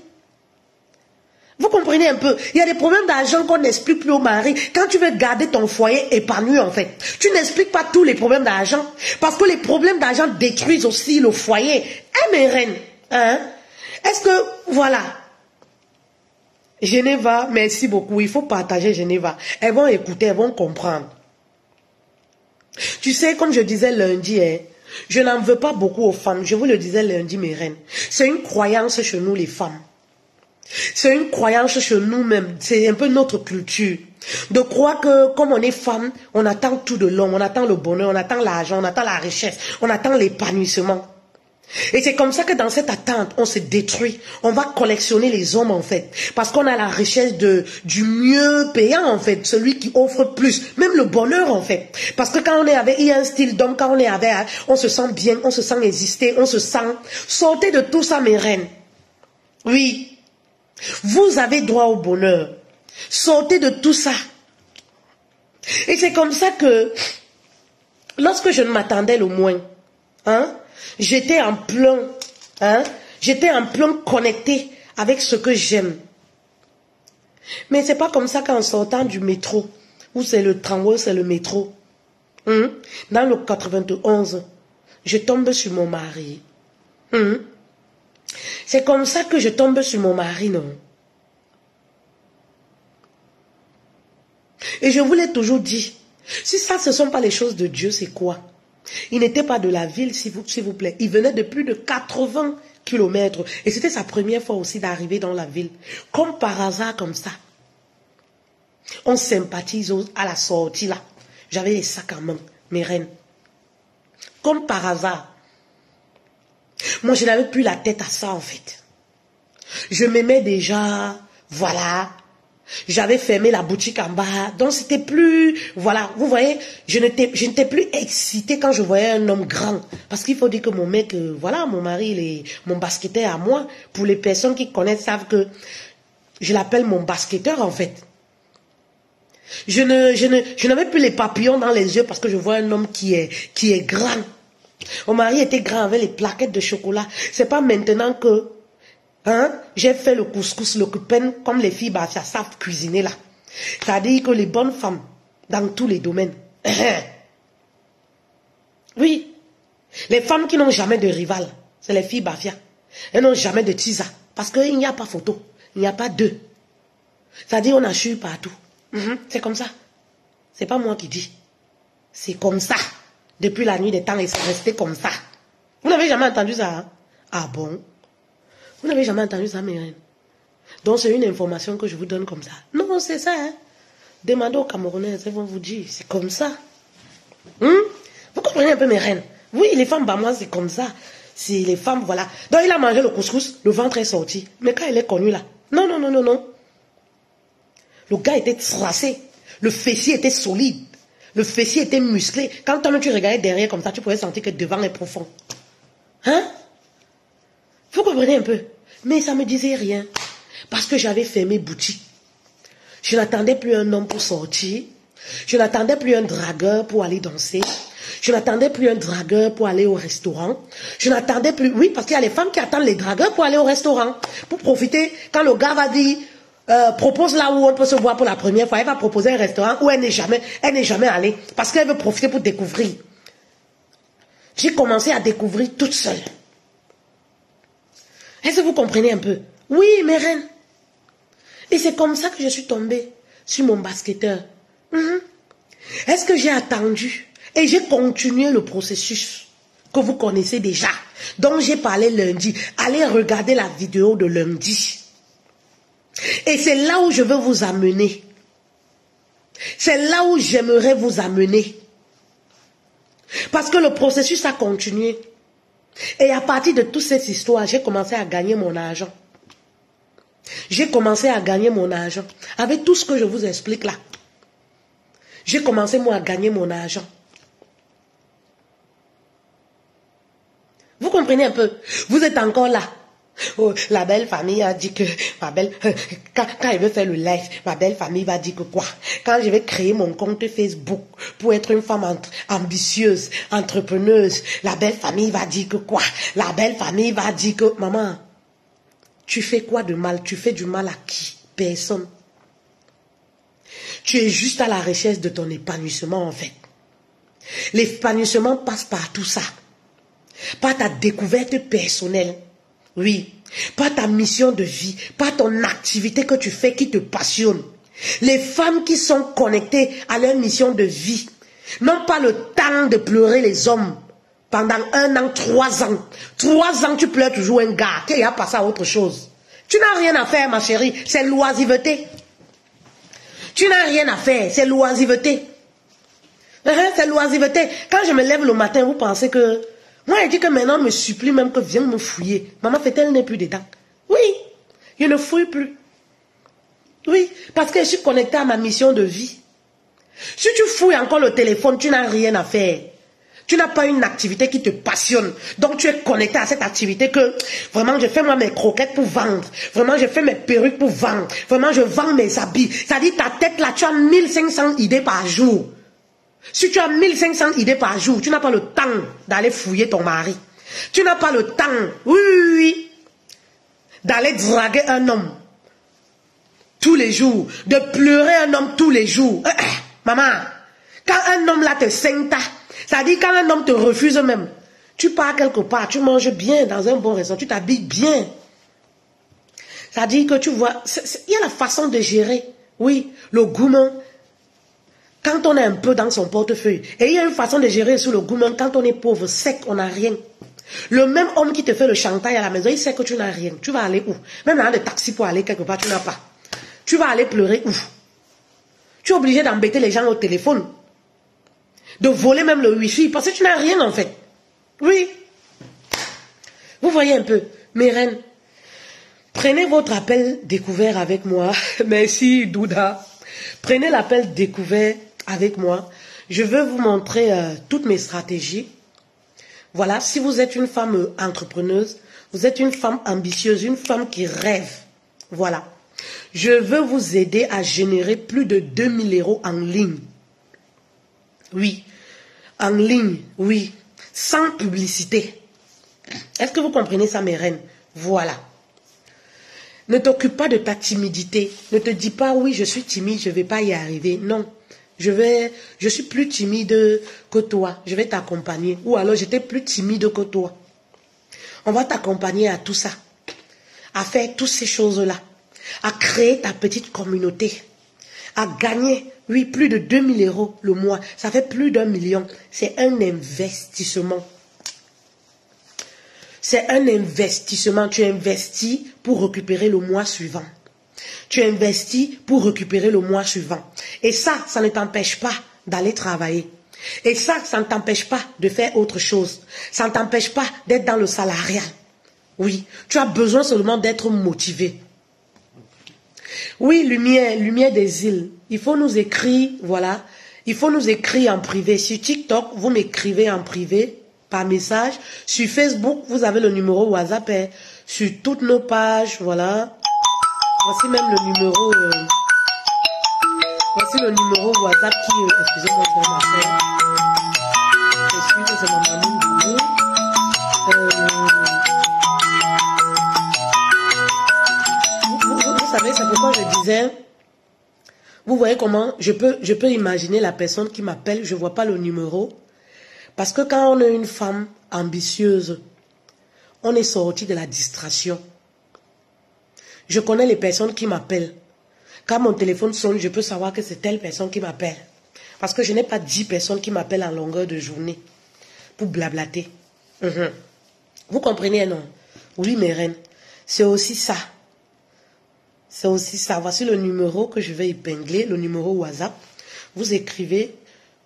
Vous comprenez un peu? Il y a des problèmes d'argent qu'on n'explique plus au mari. Quand tu veux garder ton foyer épanoui en fait, tu n'expliques pas tous les problèmes d'argent. Parce que les problèmes d'argent détruisent aussi le foyer. Eh mes reines, hein? Est-ce que, voilà. Geneva, merci beaucoup. Il faut partager Geneva. Elles vont écouter, elles vont comprendre. Tu sais, comme je disais lundi, hein, je n'en veux pas beaucoup aux femmes. Je vous le disais lundi, mes reines. C'est une croyance chez nous, les femmes. C'est une croyance chez nous-mêmes. C'est un peu notre culture. De croire que, comme on est femme, on attend tout de l'homme. On attend le bonheur, on attend l'argent, on attend la richesse, on attend l'épanouissement. Et c'est comme ça que dans cette attente, on se détruit. On va collectionner les hommes en fait. Parce qu'on a la richesse du mieux payant en fait. Celui qui offre plus. Même le bonheur en fait. Parce que quand on est avec, il y a un style d'homme, quand on est avec, on se sent bien, on se sent exister, on se sent... Sortez de tout ça mes reines. Oui. Vous avez droit au bonheur. Sortez de tout ça. Et c'est comme ça que, lorsque je ne m'attendais le moins, hein, j'étais en plein, hein, j'étais en plein connecté avec ce que j'aime. Mais c'est pas comme ça qu'en sortant du métro, où c'est le tramway, c'est le métro, hein, dans le 91, je tombe sur mon mari. Hein. C'est comme ça que je tombe sur mon mari, non? Et je vous l'ai toujours dit, si ça ce ne sont pas les choses de Dieu, c'est quoi? Il n'était pas de la ville, s'il vous plaît. Il venait de plus de 80 kilomètres. Et c'était sa première fois aussi d'arriver dans la ville. Comme par hasard, comme ça. On sympathise à la sortie là. J'avais les sacs en main, mes reines. Comme par hasard. Moi, je n'avais plus la tête à ça, en fait. Je m'aimais déjà, voilà. J'avais fermé la boutique en bas. Donc, c'était plus... Voilà, vous voyez, je n'étais plus excitée quand je voyais un homme grand. Parce qu'il faut dire que mon mec, voilà, mon mari, il est mon basketteur à moi. Pour les personnes qui connaissent, savent que je l'appelle mon basketteur, en fait. Je n'avais plus les papillons dans les yeux parce que je vois un homme qui est grand. Mon mari était grand avec les plaquettes de chocolat. C'est pas maintenant que hein, j'ai fait le couscous, le kupen, comme les filles ça savent cuisiner là. C'est-à-dire que les bonnes femmes, dans tous les domaines. Oui. Les femmes qui n'ont jamais de rival, c'est les filles Bafia. Elles n'ont jamais de tisa. Parce qu'il n'y a pas photo. Il n'y a pas deux. C'est-à-dire on assure partout. C'est comme ça. C'est pas moi qui dis. C'est comme ça. Depuis la nuit des temps, et c'est resté comme ça. Vous n'avez jamais entendu ça, hein? Ah bon? Vous n'avez jamais entendu ça, mes reines? Donc c'est une information que je vous donne comme ça. Non, c'est ça, hein? Demandez aux Camerounais, ils vont vous dire, c'est comme ça. Vous comprenez un peu, mes reines? Oui, les femmes, bah moi, c'est comme ça. C'est les femmes, voilà. Donc il a mangé le couscous, le ventre est sorti. Mais quand il est connu là, non, non, non, non, non. Le gars était tracé. Le fessier était solide. Le fessier était musclé. Quand tu regardais derrière comme ça, tu pouvais sentir que devant est profond. Hein? Vous comprenez un peu? Mais ça ne me disait rien. Parce que j'avais fermé boutique. Je n'attendais plus un homme pour sortir. Je n'attendais plus un dragueur pour aller danser. Je n'attendais plus un dragueur pour aller au restaurant. Je n'attendais plus... Oui, parce qu'il y a les femmes qui attendent les dragueurs pour aller au restaurant. Pour profiter, quand le gars va dire... propose là où on peut se voir pour la première fois. Elle va proposer un restaurant où elle n'est jamais allée. Parce qu'elle veut profiter pour découvrir. J'ai commencé à découvrir toute seule. Est-ce que vous comprenez un peu? Oui, mes reines. Et c'est comme ça que je suis tombée sur mon basketteur. Est-ce que j'ai attendu? Et j'ai continué le processus que vous connaissez déjà. dont j'ai parlé lundi. Allez regarder la vidéo de lundi. Et c'est là où je veux vous amener. C'est là où j'aimerais vous amener. Parce que le processus a continué. Et à partir de toute cette histoire, j'ai commencé à gagner mon argent. J'ai commencé à gagner mon argent. Avec tout ce que je vous explique là. J'ai commencé moi à gagner mon argent. Vous comprenez un peu? Vous êtes encore là. Oh, la belle famille a dit que ma belle, quand elle veut faire le live, ma belle famille va dire que quoi? Quand je vais créer mon compte Facebook pour être une femme ambitieuse, entrepreneuse, la belle famille va dire que quoi? La belle famille va dire que maman, tu fais quoi de mal? Tu fais du mal à qui? Personne. Tu es juste à la recherche de ton épanouissement en fait. L'épanouissement passe par tout ça. Par ta découverte personnelle. Oui. Par ta mission de vie. Par ton activité que tu fais qui te passionne. Les femmes qui sont connectées à leur mission de vie n'ont pas le temps de pleurer les hommes. Pendant 1 an, 3 ans. 3 ans, tu pleures toujours un gars qui a passé à autre chose. Tu n'as rien à faire, ma chérie. C'est l'oisiveté. Tu n'as rien à faire. C'est l'oisiveté. C'est l'oisiveté. Quand je me lève le matin, vous pensez que... Moi, elle dit que maintenant, on me supplie même que viens me fouiller. Maman fait-elle n'est plus dedans? Oui, je ne fouille plus. Oui, parce que je suis connectée à ma mission de vie. Si tu fouilles encore le téléphone, tu n'as rien à faire. Tu n'as pas une activité qui te passionne. Donc, tu es connecté à cette activité que, vraiment, je fais moi mes croquettes pour vendre. Vraiment, je fais mes perruques pour vendre. Vraiment, je vends mes habits. C'est-à-dire, ta tête là, tu as 1500 idées par jour. Si tu as 1500 idées par jour, tu n'as pas le temps d'aller fouiller ton mari. Tu n'as pas le temps, oui, d'aller draguer un homme tous les jours, de pleurer un homme tous les jours. Maman, quand un homme là te senta, c'est-à-dire quand un homme te refuse même, tu pars quelque part, tu manges bien dans un bon restaurant, tu t'habilles bien. C'est-à-dire que tu vois, il y a la façon de gérer, oui, le gourmand. Quand on est un peu dans son portefeuille, et il y a une façon de gérer sur le gourmand, quand on est pauvre, sec, on n'a rien. Le même homme qui te fait le chantage à la maison, il sait que tu n'as rien. Tu vas aller où? Même dans le taxi pour aller quelque part, tu n'as pas. Tu vas aller pleurer où? Tu es obligé d'embêter les gens au téléphone. De voler même le wifi, parce que tu n'as rien en fait. Oui. Vous voyez un peu, mes reines. Prenez votre appel découvert avec moi. Merci Douda. Prenez l'appel découvert avec moi. Je veux vous montrer toutes mes stratégies. Voilà, si vous êtes une femme entrepreneuse, vous êtes une femme ambitieuse, une femme qui rêve. Voilà. Je veux vous aider à générer plus de 2000 € en ligne. Oui. En ligne, oui. Sans publicité. Est-ce que vous comprenez ça, mes reines? Voilà. Ne t'occupe pas de ta timidité. Ne te dis pas, oui, je suis timide, je ne vais pas y arriver. Non. Je suis plus timide que toi. Je vais t'accompagner. Ou alors, j'étais plus timide que toi. On va t'accompagner à tout ça. À faire toutes ces choses-là. À créer ta petite communauté. À gagner, oui, plus de 2000 € le mois. Ça fait plus d'1 million. C'est un investissement. C'est un investissement. Tu investis pour récupérer le mois suivant. Tu investis pour récupérer le mois suivant. Et ça ne t'empêche pas d'aller travailler. Et ça ne t'empêche pas de faire autre chose. Ça ne t'empêche pas d'être dans le salariat. Oui, tu as besoin seulement d'être motivé. Oui, lumière des îles. Il faut nous écrire, voilà. Il faut nous écrire en privé. Sur TikTok, vous m'écrivez en privé. Par message. Sur Facebook, vous avez le numéro WhatsApp. Sur toutes nos pages, voilà. Voici même le numéro. Voici le numéro WhatsApp qui. Excusez-moi, je vais m'appeler. Je suis que c'est ma mamie. Vous savez, c'est pourquoi je disais. Vous voyez comment je peux imaginer la personne qui m'appelle. Je ne vois pas le numéro. Parce que quand on est une femme ambitieuse, on est sorti de la distraction. Je connais les personnes qui m'appellent. Quand mon téléphone sonne, je peux savoir que c'est telle personne qui m'appelle. Parce que je n'ai pas 10 personnes qui m'appellent en longueur de journée pour blablater. Vous comprenez, non? Oui, mes reines. C'est aussi ça. C'est aussi ça. Voici le numéro que je vais épingler, le numéro WhatsApp. Vous écrivez,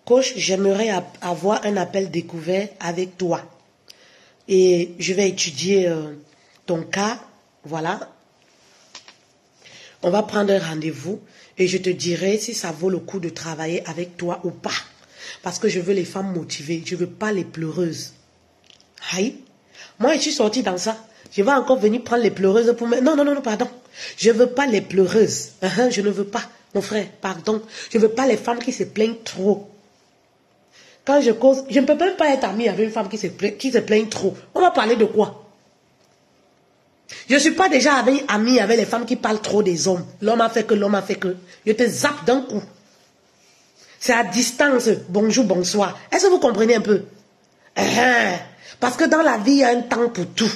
coach, j'aimerais avoir un appel découvert avec toi. Et je vais étudier ton cas. Voilà. On va prendre un rendez-vous et je te dirai si ça vaut le coup de travailler avec toi ou pas. Parce que je veux les femmes motivées. Je ne veux pas les pleureuses. Aïe. Moi, je suis sortie dans ça. Je vais encore venir prendre les pleureuses pour me... Non, non, non, pardon. Je ne veux pas les pleureuses. Je ne veux pas. Mon frère, pardon. Je ne veux pas les femmes qui se plaignent trop. Quand je cause, je ne peux même pas être amie avec une femme qui se plaigne trop. On va parler de quoi? Je ne suis pas déjà amie avec les femmes qui parlent trop des hommes. L'homme a fait que, l'homme a fait que. Je te zappe d'un coup. C'est à distance. Bonjour, bonsoir. Est-ce que vous comprenez un peu? Parce que dans la vie, il y a un temps pour tout.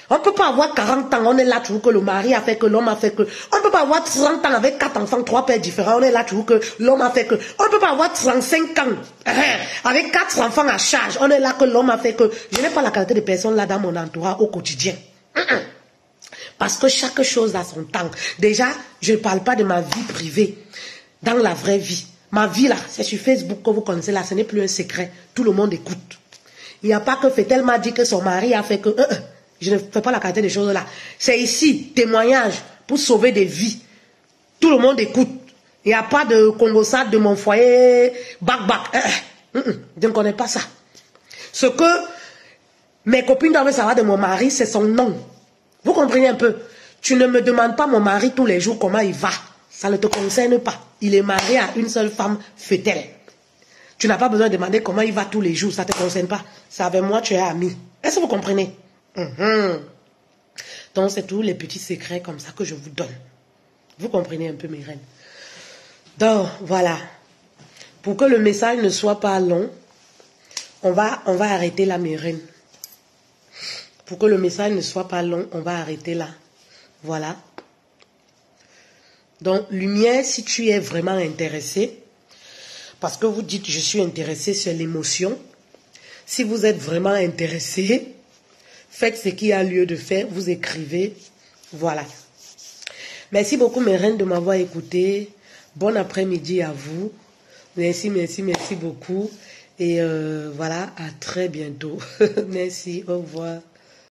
On ne peut pas avoir 40 ans, on est là toujours que le mari a fait que, l'homme a fait que. On ne peut pas avoir 30 ans avec 4 enfants, 3 pères différents, on est là toujours que, l'homme a fait que. On ne peut pas avoir 35 ans avec 4 enfants à charge, on est là que l'homme a fait que. Je n'ai pas la qualité de personne là dans mon entourage au quotidien. Parce que chaque chose a son temps. Déjà, je ne parle pas de ma vie privée dans la vraie vie. Ma vie là, c'est sur Facebook que vous connaissez là, ce n'est plus un secret. Tout le monde écoute. Il n'y a pas que Fétel m'a dit que son mari a fait que... je ne fais pas la qualité des choses là. C'est ici, témoignage pour sauver des vies. Tout le monde écoute. Il n'y a pas de congosade de mon foyer, bac. Je ne connais pas ça. Ce que mes copines doivent savoir de mon mari, c'est son nom. Vous comprenez un peu? Tu ne me demandes pas mon mari tous les jours comment il va. Ça ne te concerne pas. Il est marié à une seule femme, Fétel. Tu n'as pas besoin de demander comment il va tous les jours. Ça ne te concerne pas. C'est avec moi, tu es ami. Est-ce que vous comprenez? Donc, c'est tous les petits secrets comme ça que je vous donne. Vous comprenez un peu, mes reines? Donc, voilà. Pour que le message ne soit pas long, on va arrêter là, mes reines. Pour que le message ne soit pas long, on va arrêter là. Voilà. Donc, lumière, si tu es vraiment intéressé, parce que vous dites, je suis intéressé sur l'émotion. Si vous êtes vraiment intéressé, faites ce qu'il y a lieu de faire, vous écrivez. Voilà. Merci beaucoup, mes reines, de m'avoir écouté. Bon après-midi à vous. Merci, merci, merci beaucoup. Et voilà, à très bientôt. Merci, au revoir.